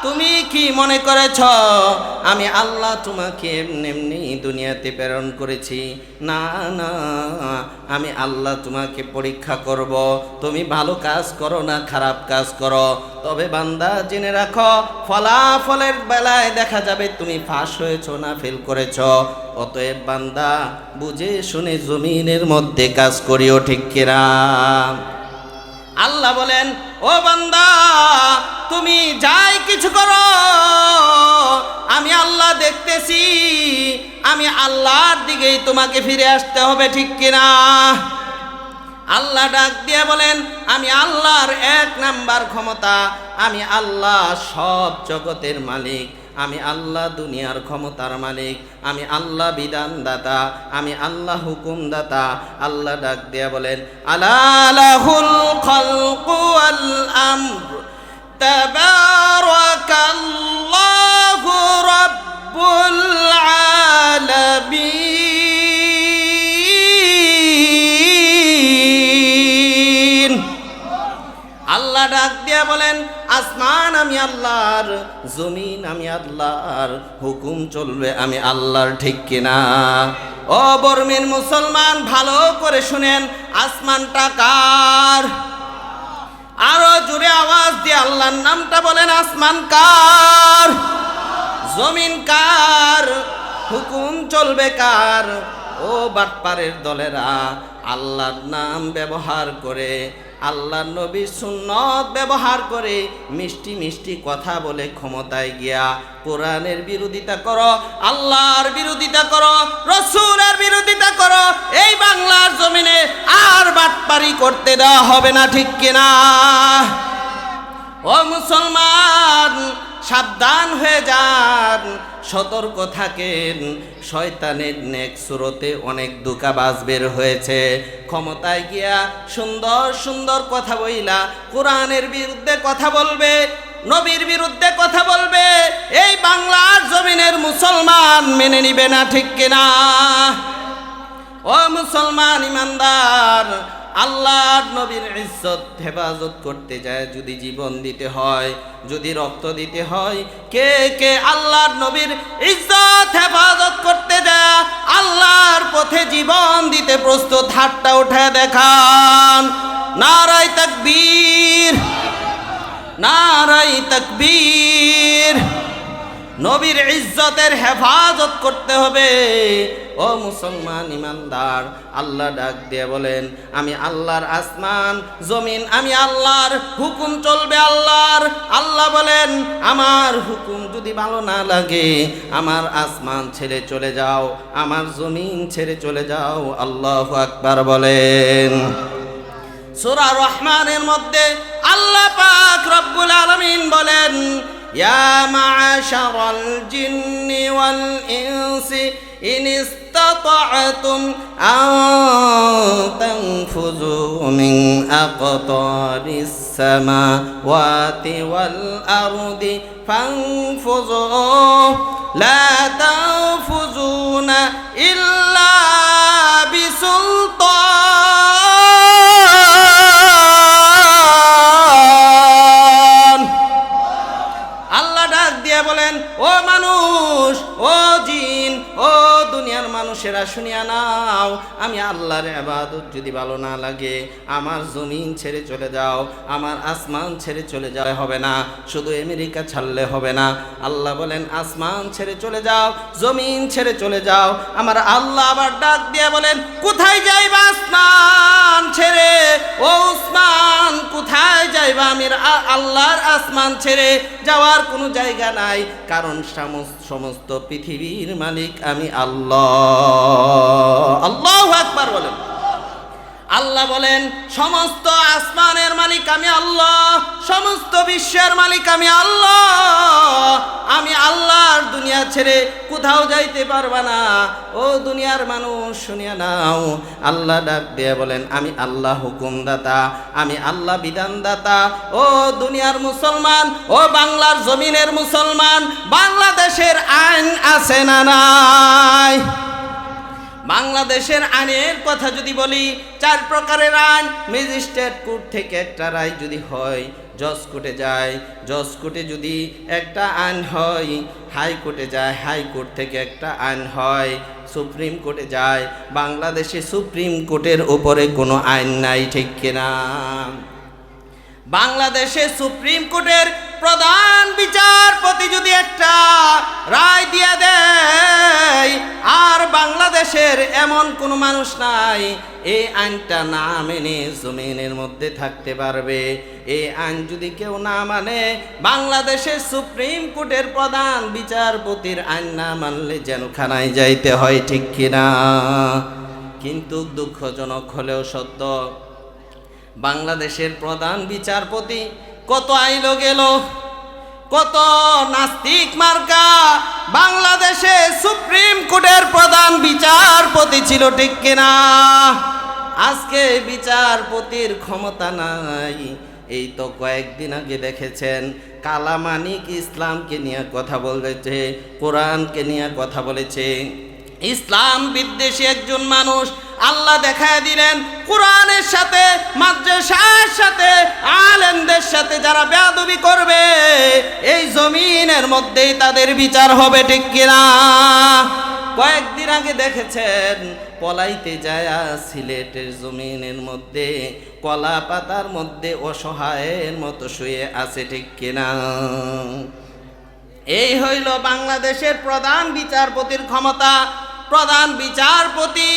তুমি কি মনে করেছ আমি আল্লাহ তোমাকে এমনি এমনি দুনিয়াতে প্রেরণ করেছি? না না, আমি আল্লাহ তোমাকে পরীক্ষা করব, তুমি ভালো কাজ করো না খারাপ কাজ করো। তবে বান্দা জেনে রাখো ফলাফলের বেলায় দেখা যাবে তুমি পাস হয়েছো না ফেল করেছো। অতএব বান্দা বুঝে শুনে জমিনের মধ্যে কাজ করিও, ঠিক কিনা? আল্লাহ বলেন ও বান্দা তুমি যাই কিছু করো আমি আল্লাহ দেখতেছি, আমি আল্লাহর দিকেই তোমাকে ফিরে আসতে হবে, ঠিক কিনা? আল্লাহ ডাক দিয়ে বলেন আমি আল্লাহর 1 নাম্বার ক্ষমতা, আমি আল্লাহ সব জগতের মালিক, আমি আল্লাহ দুনিয়ার ক্ষমতার মালিক, আমি আল্লাহ বিধানদাতা, আমি আল্লাহ হুকুমদাতা। আল্লাহ ডাক দিয়া বলেন আলা লাহুল খালকু ওয়াল আমর তাবারাকাল্লাহু রাব্বুল আলামিন। আল্লাহ ডাক দিয়া বলেন, আসমান আমি আল্লাহর, জমিন আমি আল্লাহর, হুকুম চলবে আমি আল্লাহর, ঠিক কিনা? ও বর্মিন মুসলমান, ভালো করে শুনেন, আসমানটা কার? আরো জোরে আওয়াজ দিয়ে আল্লাহর নামটা বলেন, আসমান কার? জমিন কার? হুকুম চলবে কার? ও বাটপারের দলেরা, আল্লাহর নাম ব্যবহার করে, আল্লাহর নবীর সুন্নত ব্যবহার করে মিষ্টি মিষ্টি কথা বলে ক্ষমতায় গিয়া কোরআনের বিরোধিতা করো, আল্লাহর বিরোধিতা করো, রাসূলের বিরোধিতা করো, এই বাংলার জমিনে আর বাটপারি করতে দেওয়া হবে না, ঠিক কিনা? ও মুসলমান, সাবধান হয়ে যান, সতর্ক থাকেন, শয়তানের নেক সুরতে অনেক ধোঁকাবাজ বের হয়েছে। ক্ষমতায় গিয়া সুন্দর সুন্দর কথা বইলা কোরআনের বিরুদ্ধে কথা বলবে, নবীর বিরুদ্ধে কথা বলবে, এই বাংলার জমিনের মুসলমান মেনে নিবে না, ঠিক কিনা? ও মুসলমান ইমানদার, আল্লাহর নবীর ইজ্জত হেফাজত করতে যায় যদি জীবন দিতে হয়, যদি রক্ত দিতে হয়, কে কে আল্লাহর নবীর ইজ্জত হেফাজত করতে যায়, আল্লাহর পথে জীবন দিতে প্রস্তুত? হাতটা উঠে দেখান। নারায়ে তাকবীর, নারায়ে তাকবীর। নবীর ইজ্জতের হেফাজত করতে হবে। ও মুসলমান ইমানদার, আল্লাহ ডাক দিয়ে বলেন, আমি আল্লাহর, আসমান জমিন আমি আল্লাহর, হুকুম চলবে আল্লাহর। আল্লাহ বলেন, আমার হুকুম যদি ভালো না লাগে, আমার আসমান ছেড়ে চলে যাও, আমার জমিন ছেড়ে চলে যাও। আল্লাহু আকবার বলেন। সূরা রহমানের মধ্যে আল্লাহ পাক রব্বুল আলামিন বলেন, ইয়া মা'শারাল জিন্নি ওয়াল ইনসি ইন ইসতাতা'তুম আন তানফুযু মিন আকতারিস সামাওয়াতি ওয়াল আরদি ফানফুযু লা তানফুযুনা ইল্লা বিসুলতান। আল্লাহ ডাক দিয়ে বলেন, ও মানুষ, ও জিন, ও দুনিয়ার মানুষেরা শুনিয়া নাও, আমি আল্লাহর ইবাদত যদি ভালো না লাগে, আমার জমিন ছেড়ে চলে যাও, আমার আসমান ছেড়ে চলে যাওয়া হবে না, শুধু আমেরিকা ছাড়লে হবে না। আল্লাহ বলেন, আসমান ছেড়ে চলে যাও, জমিন ছেড়ে চলে যাও। আমার আল্লাহ আবার ডাক দিয়ে বলেন, কোথায় যাইবা আসমান ছেড়ে? ও উসমান, কোথায় যাইবা? আমি আল্লাহর আসমান ছেড়ে যাওয়ার কোনো জায়গা নাই, কারণ সমস্ত পৃথিবীর মালিক আমি আল্লাহ। আল্লাহু আকবার বলেন। আল্লাহ বলেন, সমস্ত আসমানের মালিক আমি আল্লাহ, সমস্ত বিশ্বের মালিক আমি আল্লাহ। আমি আল্লাহর দুনিয়া ছেড়ে কোথাও যাইতে পারবা না। ও দুনিয়ার মানুষ শুনিয়া নাও, আল্লাহ ডাক দিয়ে বলেন, আমি আল্লাহ হুকুমদাতা, আমি আল্লাহ বিধানদাতা। ও দুনিয়ার মুসলমান, ও বাংলার জমিনের মুসলমান, বাংলাদেশের আইন আছে না নাই? বাংলাদেশের আইনের কথা যদি বলি, 4 প্রকারের আইন। ম্যাজিস্ট্রেট কোর্ট থেকে একটা রায় যদি হয়, জজ কোর্টে যায়, জজ কোর্টে যদি একটা আইন হয়, হাইকোর্টে যায়, হাইকোর্ট থেকে একটা আইন হয়, সুপ্রিম কোর্টে যায়। বাংলাদেশে সুপ্রিম কোর্টের উপরে কোনো আইন নাই, ঠিক কিনা? বাংলাদেশে সুপ্রিম কোর্টের প্রধান বিচারপতি যদি একটা রায় দিয়ে দেয়, আর বাংলাদেশের এমন কোনো মানুষ নাই এই আইনটা না মেনে জমিনের মধ্যে থাকতে পারবে। এই আইন যদি কেউ না মানে, বাংলাদেশের সুপ্রিম কোর্টের প্রধান বিচারপতির আইন না মানলে জেলখানায় যাইতে হয়, ঠিক কিনা? কিন্তু দুঃখজনক হলেও সত্য, বাংলাদেশের প্রধান বিচারপতি কত আইলো গেল, কত নাস্তিক মার্কা বাংলাদেশে সুপ্রিম কোর্টের প্রধান বিচারপতি ছিল, ঠিক কিনা? আজকে বিচারপতির ক্ষমতা নাই। এই তো কয়েকদিন আগে দেখেছেন, কালামানিক ইসলামকে নিয়ে কথা বলেছে, কোরআনকে নিয়ে কথা বলেছে। ইসলাম বিদ্বেষী একজন মানুষ আল্লাহ দেখায় দিলেন কোরআনের সাথে মাদ্রাসার সাথে আলেমদের সাথে যারা বেয়াদবি করবে এই জমিনের মধ্যেই তাদের বিচার হবে, ঠিক কিনা? কয়েকদিন আগে দেখেছেন পলাইতে যায়া সিলেটের জমিনের মধ্যে কলা পাতার মধ্যে অসহায়ের মতো শুয়ে আছে, ঠিক কিনা? এই হইল বাংলাদেশের প্রধান বিচারপতির ক্ষমতা। প্রধান বিচারপতি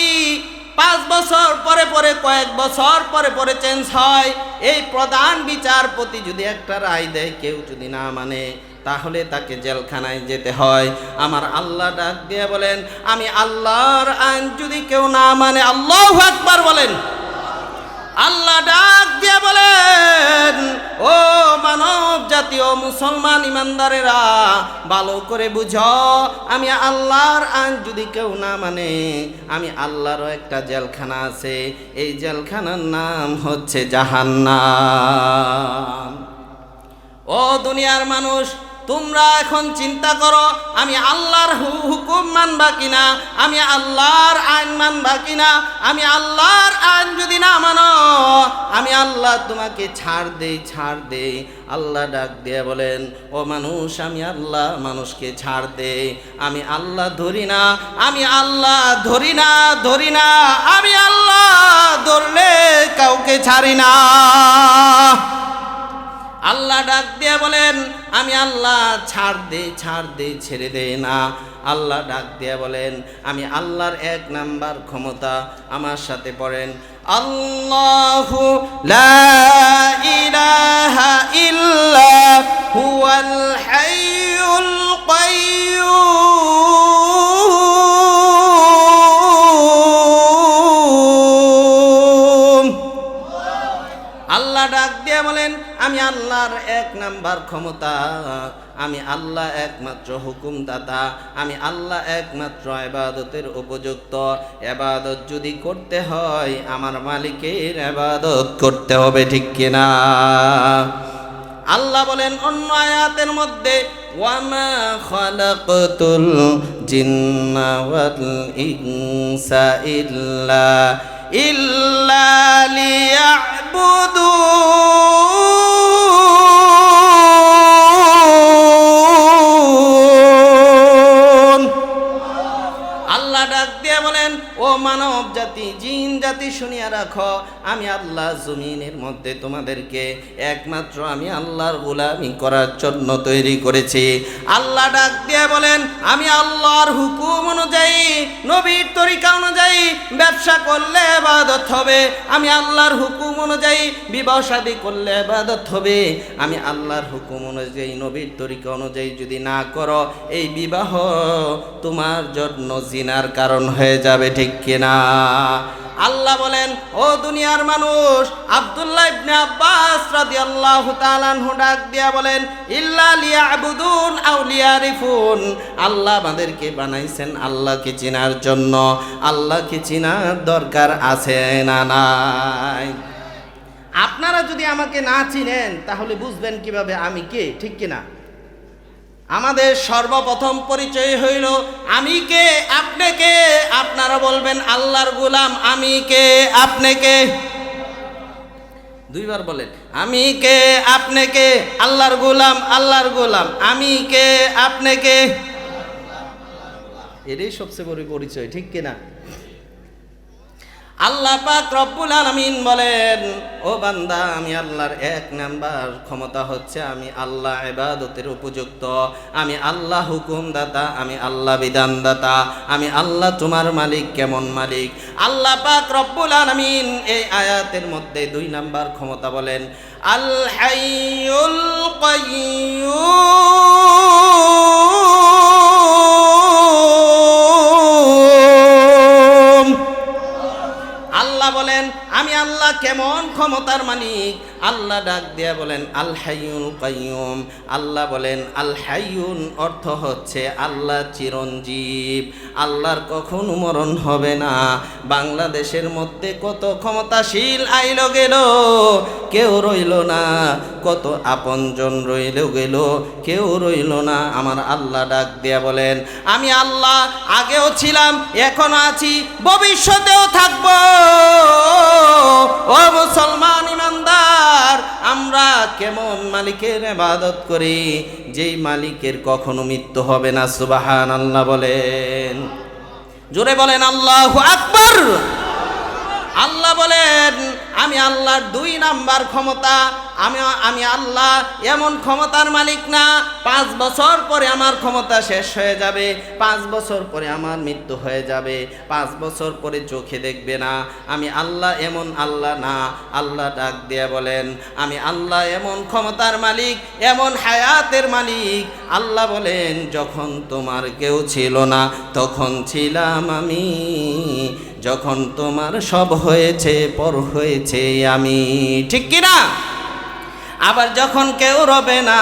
5 বছর পরে পরে, কয়েক বছর পরে পরে চেঞ্জ হয়। এই প্রধান বিচারপতি যদি একটা রায় দেয়, কেউ যদি না মানে তাহলে তাকে জেলখানায় যেতে হয়। আমার আল্লাহ ডাক দিয়ে বলেন, আমি আল্লাহর আইন যদি কেউ না মানে, আল্লাহু আকবার বলেন। আল্লাহ ডাক দিয়ে বলেন, ও মানব জাতীয় মুসলমান ইমানদারেরা, ভালো করে বুঝো, আমি আল্লাহর আইন যদি কেউ না মানে, আমি আল্লাহরও একটা জেলখানা আছে। এই জেলখানার নাম হচ্ছে জাহান্নাম। ও দুনিয়ার মানুষ, তোমরা এখন চিন্তা করো, আমি আল্লাহর হুকুম মানবা কিনা, আমি আল্লাহর আইন মানবা কিনা। আমি আল্লাহর আইন যদি না মানো, আমি আল্লাহ তোমাকে ছাড় দেই। আল্লাহ ডাক দিয়ে বলেন, ও মানুষ, আমি আল্লাহ মানুষকে ছাড় দে। আমি আল্লাহ ধরি না, আমি আল্লাহ ধরি না, আমি আল্লাহ ধরলে কাউকে ছাড়ি না। আল্লাহ ডাক দিয়ে বলেন, আমি আল্লাহ ছাড় দে, ছেড়ে দে না। আল্লাহ ডাক দিয়ে বলেন, আমি আল্লাহর 1 নাম্বার ক্ষমতা। আমার সাথে পড়েন, আল্লাহু লা ইলাহা ইল্লা হুয়াল হাইয়ুল কাইয়্যুম। আল্লাহ ডাক দিয়ে বলেন, আমি আল্লাহর 1 নাম্বার ক্ষমতা। আমি আল্লাহ একমাত্র হুকুমদাতা, আমি আল্লাহ একমাত্র ইবাদতের উপযুক্ত। ইবাদত যদি করতে হয়, আমার মালিকের ইবাদত করতে হবে, ঠিক কিনা? আল্লাহ বলেন অন্য আয়াতের মধ্যে, ওয়ামা খালাকতুল জিন্না ওয়াল ইনসা ইল্লা লিয়াবুদুন। আল্লাহ ডাক দিয়ে বলেন, ও মানব জাতি, জিন জাতি, শুনিয়া রাখো, আমি আল্লাহ জমিনের মধ্যে তোমাদেরকে একমাত্র আমি আল্লাহর গোলামি করার জন্য তৈরি করেছি। আল্লাহ ডাক দিয়ে বলেন, আমি আল্লাহর হুকুম অনুযায়ী, নবীর তরিকা অনুযায়ী ব্যবসা করলে ইবাদত হবে। আমি আল্লাহর হুকুম অনুযায়ী বিবাহ শাদী করলে ইবাদত হবে। আমি আল্লাহর হুকুম অনুযায়ী, নবীর তরিকা অনুযায়ী যদি না করো, এই বিবাহ তোমার জন্য জিনার কারণ হয়ে যাবে, ঠিক কিনা? আল্লাহ বলেন, ও দুনিয়ার মানুষ, আব্দুল্লাহ ইবনে আব্বাস রাদিয়াল্লাহু তাআলা আনহু ডাক দিয়া বলেন, ইল্লা লিয়াবুদুন আও লিয়ারিফুন। আল্লাহ আমাদেরকে বানাইছেন আল্লাহকে চেনার জন্য। আল্লাহকে চেনার দরকার আছে না নাই? আপনারা যদি আমাকে না চিনেন, তাহলে বুঝবেন কিভাবে আমি কে, ঠিক কিনা? আমাদের সর্বপ্রথম পরিচয় হইল আমি কে, আপনি কে। আপনারা বলবেন আল্লাহর গোলাম। আমি কে, আপনি কে? 2 বার বলেন, আমি কে, আপনি কে? আল্লাহর গোলাম, আল্লাহর গোলাম। আমি কে, আপনি কে? এটাই সবচেয়ে বড় পরিচয়, ঠিক কিনা? আল্লাহ পাক রব্বুল আলামিন বলেন, ও বান্দা, আমি আল্লাহর 1 নাম্বার ক্ষমতা হচ্ছে আমি আল্লাহ ইবাদতের উপযুক্ত। আমি আল্লাহ হুকুমদাতা, আমি আল্লাহ বিধানদাতা, আমি আল্লাহ তোমার মালিক। কেমন মালিক? আল্লাহ পাক রব্বুল আলামিন এই আয়াতের মধ্যে 2 নাম্বার ক্ষমতা বলেন, আল হাইয়ুল কাইয়্যুম। আল্লাহ বলেন, আমি আল্লাহ কেমন ক্ষমতার মালিক? আল্লাহ ডাক দিয়া বলেন আল হাইয়ুল কাইয়ুম। আল্লাহ বলেন আল হাইয়ুন অর্থ হচ্ছে আল্লাহ চিরঞ্জীব, আল্লাহর কখনো মরণ হবে না। বাংলাদেশের মধ্যে কত ক্ষমতাশীল আইল গেল, কেউ রইল না, কত আপনজন রইল গেল, কেউ রইল না। আমার আল্লাহ ডাক দিয়া বলেন আমি আল্লাহ আগেও ছিলাম, এখনো আছি, ভবিষ্যতেও থাকবো। ও মুসলমান ইমানদার, আমরা কেমন মালিকের ইবাদত করি, যেই মালিকের কখনো মৃত্যু হবে না। সুবহানাল্লাহ বলেন, জোরে বলেন আল্লাহু আকবার। আল্লাহ বলেন আমি আল্লাহর 2 নাম্বার ক্ষমতা। আমি আল্লাহ এমন ক্ষমতার মালিক না 5 বছর পরে আমার ক্ষমতা শেষ হয়ে যাবে, 5 বছর পরে আমার মৃত্যু হয়ে যাবে, 5 বছর পরে চোখে দেখবে না। আমি আল্লাহ এমন আল্লাহ না। আল্লাহ ডাক দিয়ে বলেন আমি আল্লাহ এমন ক্ষমতার মালিক, এমন হায়াতের মালিক। আল্লাহ বলেন যখন তোমার কেউ ছিল না তখন ছিলাম আমি, যখন তোমার সব হয়েছে পর হয়েছে আমি। ঠিক কিনা? আবার যখন কেউ রবে না,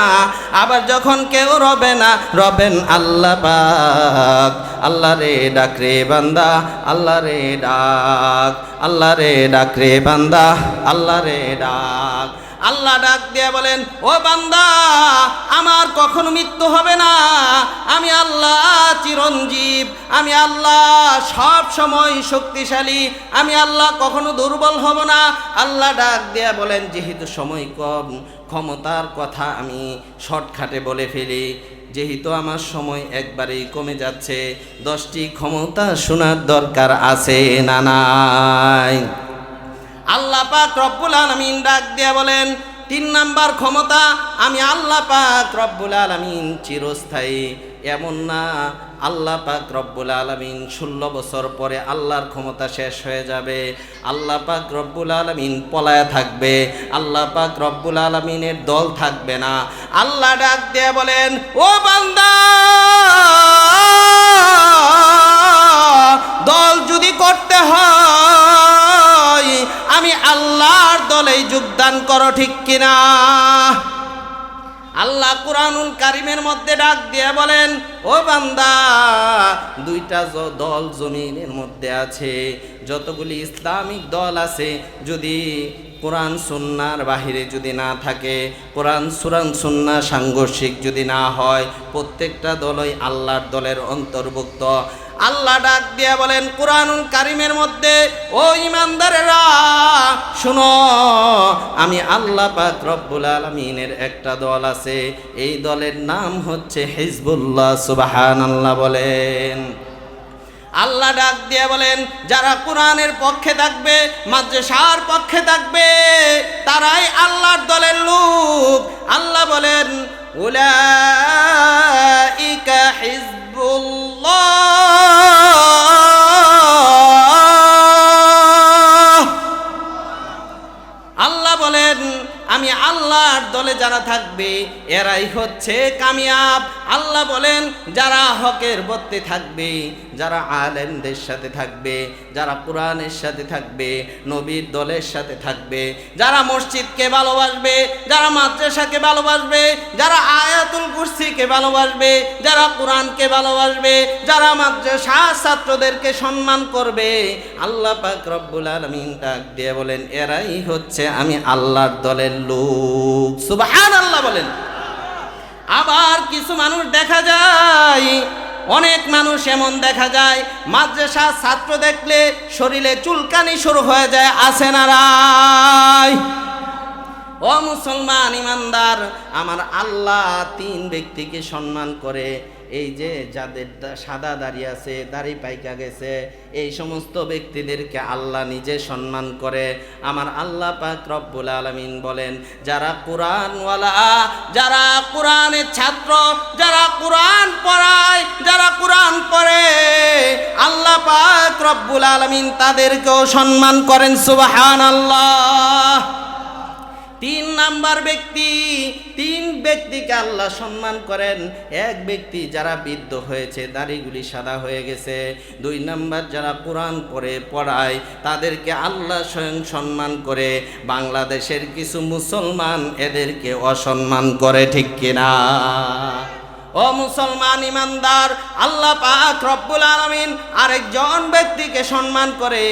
আবার যখন কেউ রবে না, রবেন আল্লাহ পাক। আল্লাহ রে ডাক রে বান্দা, আল্লাহ রে ডাক, আল্লাহ রে ডাক রে বান্দা, আল্লাহ রে ডাক। আল্লাহ ডাক দিয়ে বলেন ও বান্দা, আমার কখনো মৃত্যু হবে না, আমি আল্লাহ চিরঞ্জীব, আমি আল্লাহ সব সময় শক্তিশালী, আমি আল্লাহ কখনো দুর্বল হব না। আল্লাহ ডাক দিয়ে বলেন যেহেতু সময় কম, ক্ষমতার কথা আমি শর্টকাটে বলে ফেলি, যেহেতু আমার সময় একবারেই কমে যাচ্ছে, 10টি ক্ষমতা শোনার দরকার আছে না নাই? আল্লাহ পাক রব্বুল আলামিন ডাক দিয়া বলেন 3 নাম্বার ক্ষমতা, আমি আল্লাহ পাক রব্বুল আলামিন চিরস্থায়ী। এমন না আল্লাহ পাক রব্বুল আলামিন 16 বছর পরে আল্লাহর ক্ষমতা শেষ হয়ে যাবে, আল্লাহ পাক রব্বুল আলামিন পলায়া থাকবে, আল্লাহ পাক রব্বুল আলামিনের দল থাকবে না। আল্লাহ ডাক দিয়া বলেন ও বান্দা, দল যদি করতে হয় আমি আল্লাহর দলেই যোগদান করো। ঠিক কিনা? আল্লাহ কুরআনুল কারীমের মধ্যে ডাক দিয়ে বলেন ও বান্দা, 2টা দল জমিনের মধ্যে আছে, যতগুলি ইসলামিক দল আছে, যদি কোরআন সুন্নাহর বাহিরে যদি না থাকে, কোরআন সুন্নাহ সাংঘর্ষিক যদি না হয়, প্রত্যেকটা দলই আল্লাহর দলের অন্তর্ভুক্ত। আল্লাহ ডাক দিয়ে বলেন কুরআনুল কারীমের মধ্যে ও ঈমানদারেরা শুনো, আমি আল্লাহ পাক রব্বুল আলামিনের একটা দল আছে, এই দলের নাম হচ্ছে হিজবুল্লাহ। সুবহানাল্লাহ বলেন। আল্লাহ ডাক দিয়ে বলেন যারা কোরআনের পক্ষে থাকবে, মাদ্রাসার পক্ষে থাকবে, তারাই আল্লাহর দলের লোক। আল্লাহ বলেন উলাইকা হিজবুল্লাহ। আল্লাহ বলেন আমি আল্লাহর দলে যারা থাকবে এরাই হচ্ছে কামিয়াব। আল্লাহ বলেন যারা হকের পথে থাকবে, যারা আলেমদের সাথে থাকবে, যারা কোরআনের সাথে থাকবে, নবীর দলের সাথে থাকবে, যারা মসজিদকে ভালোবাসবে, যারা মাদ্রাসাকে ভালোবাসবে, যারা আয়াতুল কুরসিকে ভালোবাসবে, যারা কোরআনকে ভালোবাসবে, যারা মাদ্রাসা ছাত্রদেরকে সম্মান করবে, আল্লাহ পাক রব্বুল আলামিন ডাক দিয়ে বলেন এরাই হচ্ছে আমি আল্লাহর দলের লোক। সুবহানাল্লাহ বলেন। আবার কিছু মানুষ দেখা যায়, অনেক মানুষ এমন দেখা যায় মাদ্রাসা ছাত্র দেখলে শরীরে চুলকানি শুরু হয়ে যায়, আছে না রাই? ও মুসলমান ইমানদার, আমার আল্লাহ 3 ব্যক্তিকে সম্মান করে। এই যে যাদের সাদা দাড়ি আছে, দাড়ি পাইকা গেছে, এই সমস্ত ব্যক্তিদেরকে আল্লাহ নিজে সম্মান করে। আমার আল্লাহ পাক রব্বুল আলামিন বলেন যারা কোরআনওয়ালা, যারা কোরআনের ছাত্র, যারা কোরআন পড়ায়, যারা কোরআন পড়ে, আল্লাহ পাক রব্বুল আলামিন তাদেরকেও সম্মান করেন। সুবহানাল্লাহ। তিন নাম্বার ব্যক্তি, তিন ব্যক্তিকে আল্লাহ সম্মান করেন। এক ব্যক্তি যারা বৃদ্ধ হয়েছে, দাড়িগুলি সাদা হয়ে গেছে। দুই নাম্বার যারা কোরআন পড়ায় তাদেরকে আল্লাহ স্বয়ং সম্মান করে। বাংলাদেশের কিছু মুসলমান এদেরকে অসম্মান করে, ঠিক কিনা? ও মুসলমান ইমানদার, আল্লাহ পাক রব্বুল আলামিন আরেকজন ব্যক্তিকে সম্মান করে।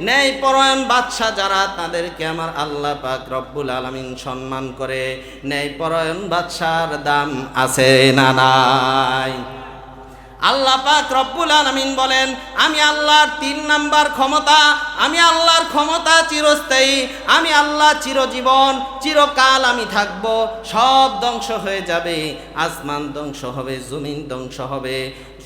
ন্যায়পরায়ণ বাদশা যারা, তাদেরকে আমার আল্লাহ পাক রব্বুল আলামিন সম্মান করে। ন্যায়পরায়ণ বাদশার দাম আছে না নাই? আল্লাহ পাক রব্বুল আলামিন বলেন, আমি আল্লাহর তিন নাম্বার ক্ষমতা, আমি আল্লাহর ক্ষমতা চিরস্থায়ী, আমি আল্লাহ চিরজীবন, চিরকাল আমি থাকব। সব ধ্বংস হয়ে যাবে, আসমান ধ্বংস হবে, জমিন ধ্বংস হবে,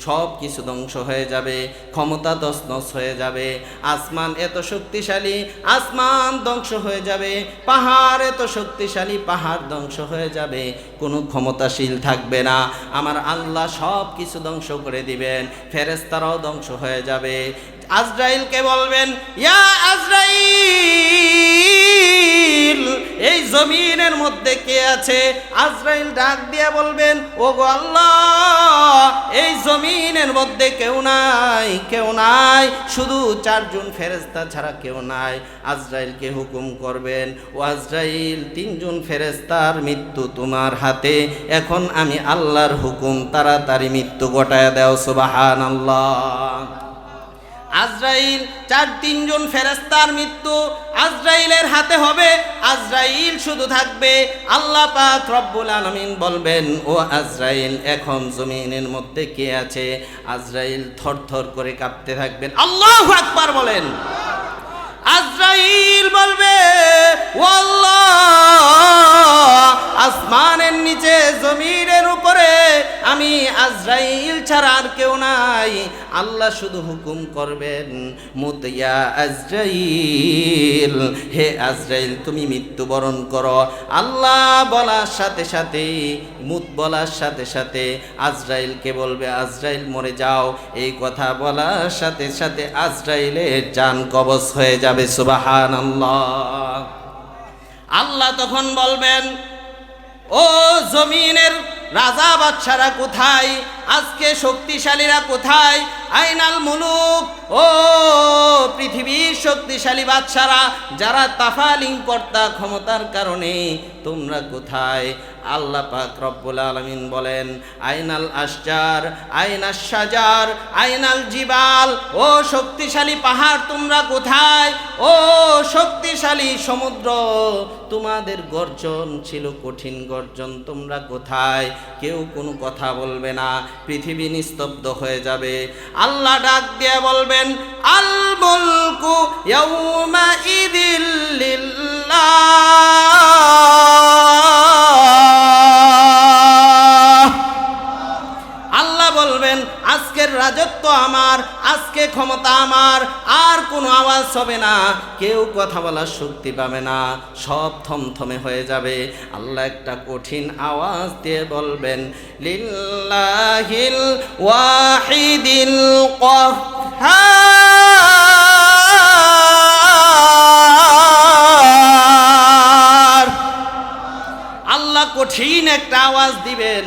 সব কিছু ধ্বংস হয়ে যাবে, ক্ষমতা তছনছ হয়ে যাবে। আসমান এত শক্তিশালী, আসমান ধ্বংস হয়ে যাবে। পাহাড় এত শক্তিশালী, পাহাড় ধ্বংস হয়ে যাবে, কোনো ক্ষমতাশীল থাকবে না। আমার আল্লাহ সব কিছু ধ্বংস করে দিবেন, ফেরেশতারাও ধ্বংস হয়ে যাবে। আজরাইলকে বলবেন, ইয়া আজরাইল, এই জমিনের মধ্যে কে আছে? আজরাইল ডাক দিয়ে বলবেন, ওগো আল্লাহ, এই জমিনের মধ্যে কেউ নাই, কেউ নাই, শুধু চারজন ফেরেশতা ছাড়া কেউ নাই। আজরাইলকে হুকুম করবেন, ও আজরাইল, তিনজন ফেরেশতার মৃত্যু তোমার হাতে, এখন আমি আল্লাহর হুকুম, তাড়াতাড়ি মৃত্যু ঘটায় দাও। সুবহানাল্লাহ। আজরাইল তিনজন ফেরেশতার মৃত্যু আজরাইলের হাতে হবে। আজরাইল শুধু থাকবে। আল্লাহ পাক রব্বুল আলামিন বলবেন, ও আজরাইল, এখন জমিনের মধ্যে কে আছে? আজরাইল থরথর করে কাঁপতে থাকবেন। আল্লাহু আকবার বলেন। আজরাইল বলবে, ও আল্লাহ, আসমানের নিচে, জমিনের উপরে আমি আজরাইল ছাড়া আর কেউ নাই। আল্লাহ শুধু হুকুম করবেন, মুত ইয়া আজরাইল, হে আজরাইল, তুমি মৃত্যুবরণ করো। আল্লাহ বলার সাথে সাথে, মুত বলার সাথে সাথে আজরাইলকে বলবে, আজরাইল মরে যাও। এই কথা বলার সাথে সাথে আজরাইলের জান কবজ হয়ে যাবে। সুবহানাল্লাহ। আল্লাহ তখন বলবেন, ও জমিনের রাজা বাদশারা কোথায়? আজকে শক্তিশালীরা কোথায়? আইনাল মুলুক, ও পৃথিবীর শক্তিশালী বাদশারা, যারা তাফালিং কর্তা, ক্ষমতার কারণে তোমরা কোথায়? আল্লাহ পাক রব্বুল আলামিন বলেন, আইনাল আশজার, আইনাস শাজার, আইনাল জিবাল, ও শক্তিশালী পাহাড় তোমরা কোথায়? ও শক্তিশালী সমুদ্র, তোমাদের গর্জন ছিল কঠিন গর্জন, তোমরা কোথায়? কেউ কোনো কথা বলবে না, পৃথিবী নিস্তব্ধ হয়ে যাবে। আল্লাহ ডাক দিয়ে বলবেন, আল মুলকু ইয়াউমা ইদিল লিল্লাহ। আল্লাহ বলবেন, আজকের রাজত্ব আমার, আজকে ক্ষমতা আমার, আর কোনো আওয়াজ হবে না, কেউ কথা বলার শক্তি পাবে না, সব থমথমে হয়ে যাবে। আল্লাহ একটা কঠিন আওয়াজ দিয়ে বলবেন, লিল্লাহিল ওয়াহিদিল কাহ্হার। আল্লাহ কঠিন একটা আওয়াজ দিবেন,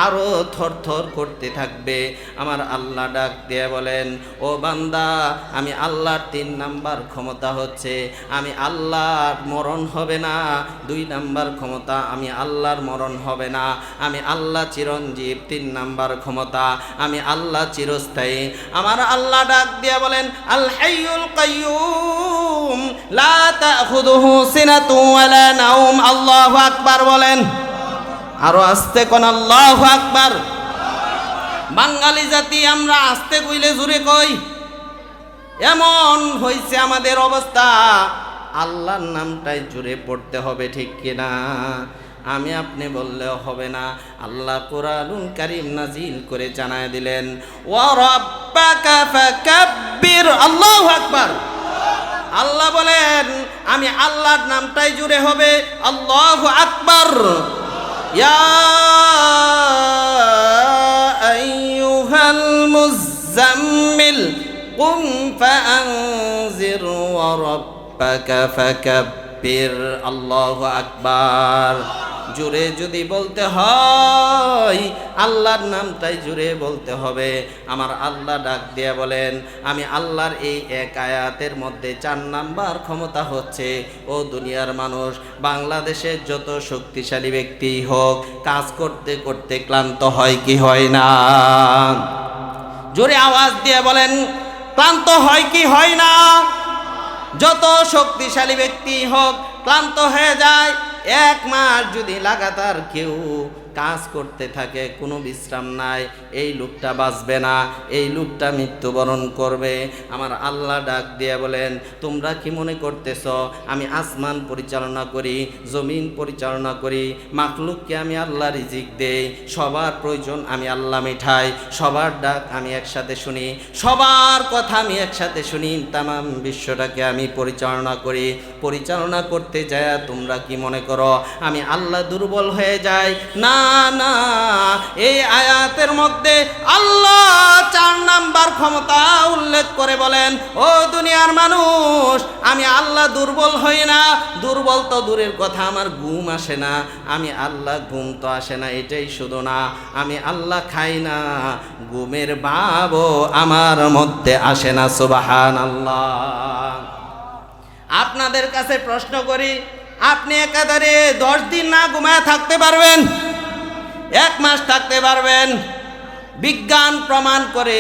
আরো থরথর করতে থাকবে। আমার আল্লাহ ডাক দিয়ে বলেন, ও বান্দা, আমি আল্লাহর তিন নাম্বার ক্ষমতা হচ্ছে, আমি আল্লাহর মরণ হবে না। দুই নাম্বার ক্ষমতা, আমি আল্লাহর মরণ হবে না, আমি আল্লাহ চিরঞ্জীব। তিন নাম্বার ক্ষমতা, আমি আল্লাহ চিরস্থায়ী। আমার আল্লাহ ডাক দিয়ে বলেন, আল হাইয়ুল কাইয়ুম লা তাখুযুহু সিনাতু ওয়ালা নাওম। আল্লাহু আকবার বলেন। আরো আস্তে কোন আল্লাহু আকবার। বাঙালি জাতি আমরা আস্তে কইলে জোরে কই, এমন হইছে আমাদের অবস্থা। আল্লাহর নামটাই জোরে পড়তে হবে, ঠিক কিনা? আমি আপনি বললেও হবে না। আল্লাহ কুরআনুল কারীম নাজিল করে জানায় দিলেন, ওয়া রাব্বাকা ফাকাব্বির। আল্লাহু আকবার। আল্লাহ বলেন, আমি আল্লাহর নামটাই জোরে হবে, আল্লাহু আকবার। ইয়া আইয়ুহাল মুযাম্মিল কুম ফাআনজির ওয়া রাব্বাকা ফাকাব্বির। তাকবীর, আল্লাহু আকবার। জোরে যদি বলতে হয় আল্লাহর নামটাই জোরে বলতে হবে। আমার আল্লাহ ডাক দিয়ে বলেন, আমি আল্লাহর এই এক আয়াতের মধ্যে 4 নাম্বার ক্ষমতা হচ্ছে, ও দুনিয়ার মানুষ, বাংলাদেশের যত শক্তিশালী ব্যক্তি হোক, কাজ করতে করতে ক্লান্ত হয় কি হয় না? জোরে আওয়াজ দিয়ে বলেন, ক্লান্ত হয় কি হয় না? যত শক্তিশালী ব্যক্তি হোক ক্লান্ত হয়ে যায়। 1 মাস যদি লাগাতার কেউ কাজ করতে থাকে, কোনো বিশ্রাম নাই, এই লোকটা বাঁচবে না, এই লোকটা মৃত্যুবরণ করবে। আমার আল্লাহ ডাক দিয়ে বলেন, তোমরা কি মনে করতেছ আমি আসমান পরিচালনা করি, জমিন পরিচালনা করি, মাখলুককে আমি আল্লাহ রিজিক দেই, সবার প্রয়োজন আমি আল্লাহ মিঠাই, সবার ডাক আমি একসাথে শুনি, সবার কথা আমি একসাথে শুনি, তামাম বিশ্বটাকে আমি পরিচালনা করি। পরিচালনা করতে যায় তোমরা কি মনে করো আমি আল্লাহ দুর্বল হয়ে যাই? না না, এই আয়াতের মধ্যে আল্লাহ 4 নাম্বার ক্ষমতা উল্লেখ করে বলেন, ও দুনিয়ার মানুষ, আমি আল্লাহ দুর্বল হই না। দুর্বল তো দূরের কথা, আমার ঘুম আসে না। আমি আল্লাহ ঘুম তো আসে না, এটাই শুধু না, আমি আল্লাহ খাই না, ঘুমের ভাবও আমার মধ্যে আসে না। সুবহানাল্লাহ। আপনাদের কাছে প্রশ্ন করি, আপনি একাধারে 10 দিন না ঘুমায় থাকতে পারবেন? 1 মাস থাকতে পারবেন? বিজ্ঞান প্রমাণ করে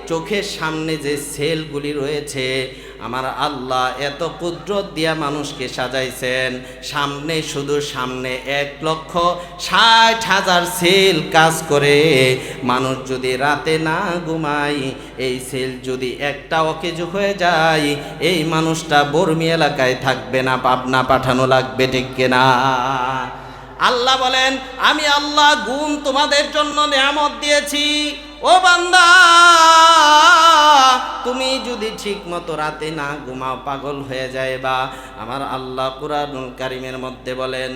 চোখের সামনে যে সেলগুলি রয়েছে, আমার আল্লাহ এত কুদরত দিয়া মানুষকে সাজাইছেন, সামনে শুধু সামনে 1,60,000 সেল কাজ করে। মানুষ যদি রাতে না ঘুমায়, এই সেল যদি একটা অকেজো হয়ে যায়, এই মানুষটা বর্মি এলাকায় থাকবে না, পাবনা পাঠানো লাগবে, ঠিক কিনা? আল্লাহ বলেন, আমি আল্লাহ ঘুম তোমাদের জন্য নিয়ামত দিয়েছি। ও বান্দা, তুমি যদি ঠিক মতো রাতে না ঘুমাও, পাগল হয়ে যায়। বা আমার আল্লাহ কুরআনুল কারীমের মধ্যে বলেন,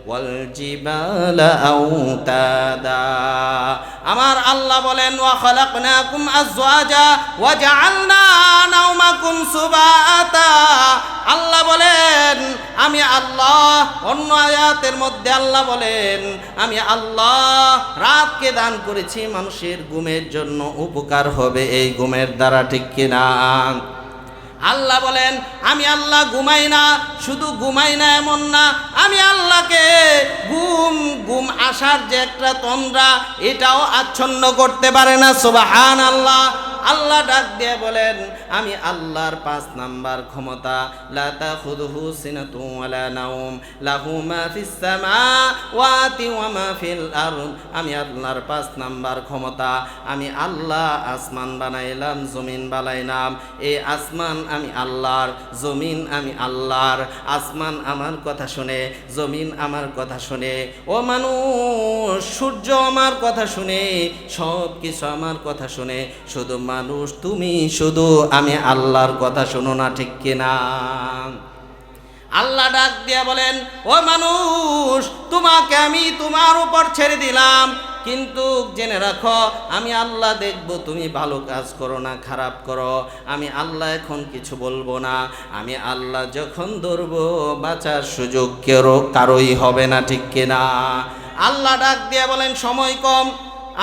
ওয়াল জিবালা আওতাদা। আমার আল্লাহ বলেন, ওয়া খালাকনাকুম আজওয়াজা ওয়া জাআলনা নাওমাকুম সুবাতা। আল্লাহ বলেন, আমি আল্লাহ। অন্য আয়াতের মধ্যে আল্লাহ বলেন, আমি আল্লাহ রাতকে দান করেছি মানুষের ঘুমের জন্য, উপকার হবে এই ঘুমের দ্বারা, ঠিক কিনা? আল্লাহ বলেন, আমি আল্লাহ ঘুমাই না। শুধু ঘুমাই না এমন না, আমি আল্লাহকে ঘুম আসার যে একটা তন্দ্রা, এটাও আচ্ছন্ন করতে পারে না। সুবহানাল্লাহ। আল্লাহ ডাক দিয়ে বলেন, আমি আল্লাহর 5 নাম্বার ক্ষমতা, লা তাখুযুহু সিনাতুন ওয়ালা নাওম, লাহু মা ফিস সামাওয়াতি ওয়া মা ফিল আরদ। আমি আল্লাহর 5 নাম্বার ক্ষমতা, আমি আল্লাহ আসমান বানাইলাম, জমিন বানাইলাম। এই আসমান আমি আল্লাহর, জমিন আমি আল্লাহর। আসমান আমার কথা শুনে, জমিন আমার কথা শুনে। ও মানুষ, সূর্য আমার কথা শুনে, সব কিছু আমার কথা শুনে। শুধু মানুষ তুমি শুধু আমি আল্লাহর কথা শোনো না, ঠিক কিনা? আল্লাহ ডাক দিয়া বলেন, ও মানুষ, তোমাকে আমি তোমার উপর ছেড়ে দিলাম, কিন্তু জেনে রাখো আমি আল্লাহ দেখব তুমি ভালো কাজ করো না খারাপ করো। আমি আল্লাহ এখন কিছু বলবো না। আমি আল্লাহ যখন ধরবো, বাঁচার সুযোগ কারোই হবে না, ঠিক কিনা? আল্লাহ ডাক দিয়া বলেন, সময় কম,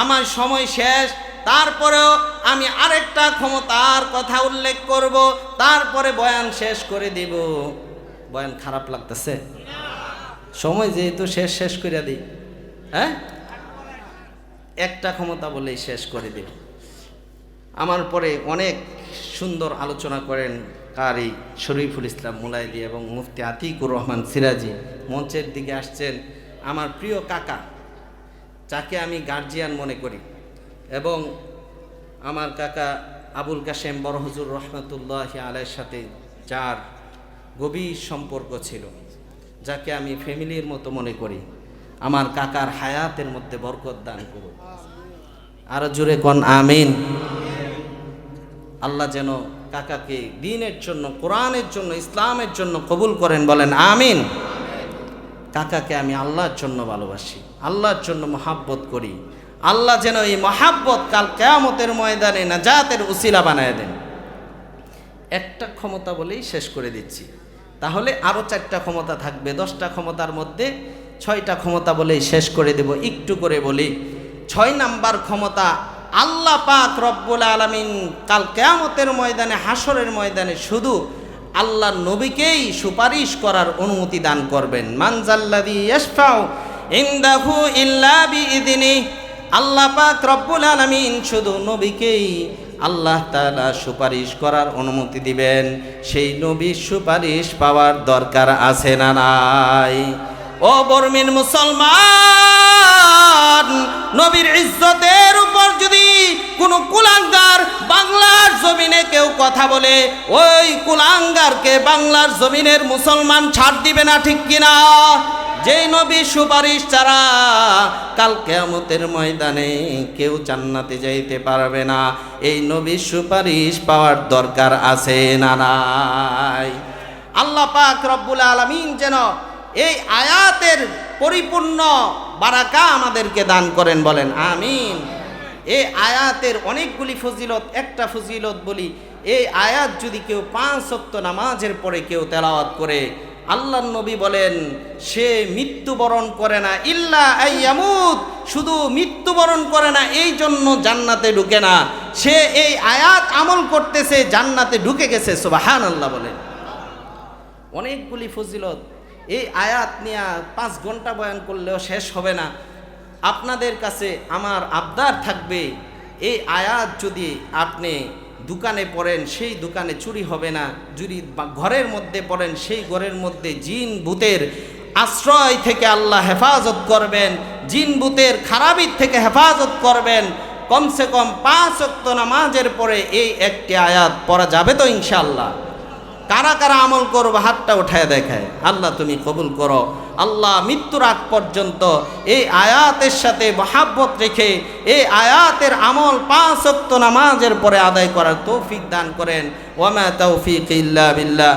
আমার সময় শেষ। তারপরেও আমি আরেকটা ক্ষমতার কথা উল্লেখ করব, তারপরে বয়ান শেষ করে দিব। বয়ান খারাপ লাগতেছে? সময় যেহেতু শেষ করে দিই, হ্যাঁ, একটা ক্ষমতা বলেই শেষ করে দিই। আমার পরে অনেক সুন্দর আলোচনা করেন কারি শরীফুল ইসলাম মুলাইদি এবং মুফতি আতিকুর রহমান সিরাজি। মঞ্চের দিকে আসছেন আমার প্রিয় কাকা, যাকে আমি গার্জিয়ান মনে করি, এবং আমার কাকা আবুল কাশেম বড় হুজুর রহমতুল্লাহি আলাইহির সাথে যার গভীর সম্পর্ক ছিল, যাকে আমি ফ্যামিলির মতো মনে করি। আমার কাকার হায়াতের মধ্যে বরকত দান করুন। আরো জোরে কোন আমিন। আল্লাহ যেন কাকাকে দ্বীনের জন্য, কোরআনের জন্য, ইসলামের জন্য কবুল করেন, বলেন আমিন। কাকাকে আমি আল্লাহর জন্য ভালোবাসি, আল্লাহর জন্য মহাব্বত করি। আল্লাহ যেন এই মহাব্বত কাল কিয়ামতের ময়দানে নাজাতের উসিলা বানায় দেন। একটা ক্ষমতা বলেই শেষ করে দিচ্ছি। তাহলে আরও 4টা ক্ষমতা থাকবে। 10টা ক্ষমতার মধ্যে 6টা ক্ষমতা বলেই শেষ করে দেব, একটু করে বলি। 6 নাম্বার ক্ষমতা, আল্লাহ পাক রব্বুল আলামিন কাল কিয়ামতের ময়দানে, হাসরের ময়দানে শুধু আল্লাহ নবীকেই সুপারিশ করার অনুমতি দান করবেন। মানজাল্লাযী ইয়াশফাউ ইনদাহু ইল্লা বিইذনি। আল্লাহ পাক রব্বুল আলামিন শুধু নবীকেই আল্লাহ তাআলা সুপারিশ করার অনুমতি দিবেন। সেই নবীর সুপারিশ পাওয়ার দরকার আছে না নাই? ও বর্মিন মুসলমান, নবীর ইজ্জতের উপর যদি কোনো কুলাঙ্গার বাংলার জমিনে কেউ কথা বলে, ওই কুলাঙ্গারকে বাংলার জমিনের মুসলমান ছাড় দিবে না, ঠিক কিনা? যেই নবী সুপারিশ ছাড়া কাল কিয়ামতের ময়দানে কেউ জান্নাতে যাইতে পারবে না, এই নবীর সুপারিশ পাওয়ার দরকার আছে না নাই? আল্লাহ পাক রব্বুল আলামিন যেন এই আয়াতের পরিপূর্ণ বারাকা আমাদেরকে দান করেন, বলেন আমিন। এই আয়াতের অনেকগুলি ফজিলত, একটা ফজিলত বলি, এই আয়াত যদি কেউ 5 ওয়াক্ত নামাজের পরে কেউ তেলাওয়াত করে, আল্লাহর নবী বলেন সে মৃত্যুবরণ করে না, ইল্লা আইয়ামুত, শুধু মৃত্যুবরণ করে না এই জন্য জান্নাতে ঢুকে না, সে এই আয়াত আমল করতেছে, জান্নাতে ঢুকে গেছে। সুবহানাল্লাহ বলেন। অনেকগুলি ফজিলত, এই আয়াত নিয়ে 5 ঘন্টা বয়ান করলেও শেষ হবে না। আপনাদের কাছে আমার আবদার থাকবে, এই আয়াত যদি আপনি দোকানে পড়েন সেই দোকানে চুরি হবে না, যদি ঘরের মধ্যে পড়েন সেই ঘরের মধ্যে জিন ভূতের আশ্রয় থেকে আল্লাহ হেফাজত করবেন, জিন ভূতের খারাপির থেকে হেফাজত করবেন। কমসে কম 5 ওয়াক্ত নামাজের পরে এই একটি আয়াত পড়া যাবে তো ইনশাআল্লাহ? কারা কারা আমল করবো হাতটা উঠায় দেখায়। আল্লাহ তুমি কবুল করো। আল্লাহ মৃত্যুর আগ পর্যন্ত এই আয়াতের সাথে মহাব্বত রেখে এই আয়াতের আমল 5 ওয়াক্ত নামাজের পরে আদায় করার তৌফিক দান করেন। ওয়া মা তাওফীক ইল্লা বিল্লাহ।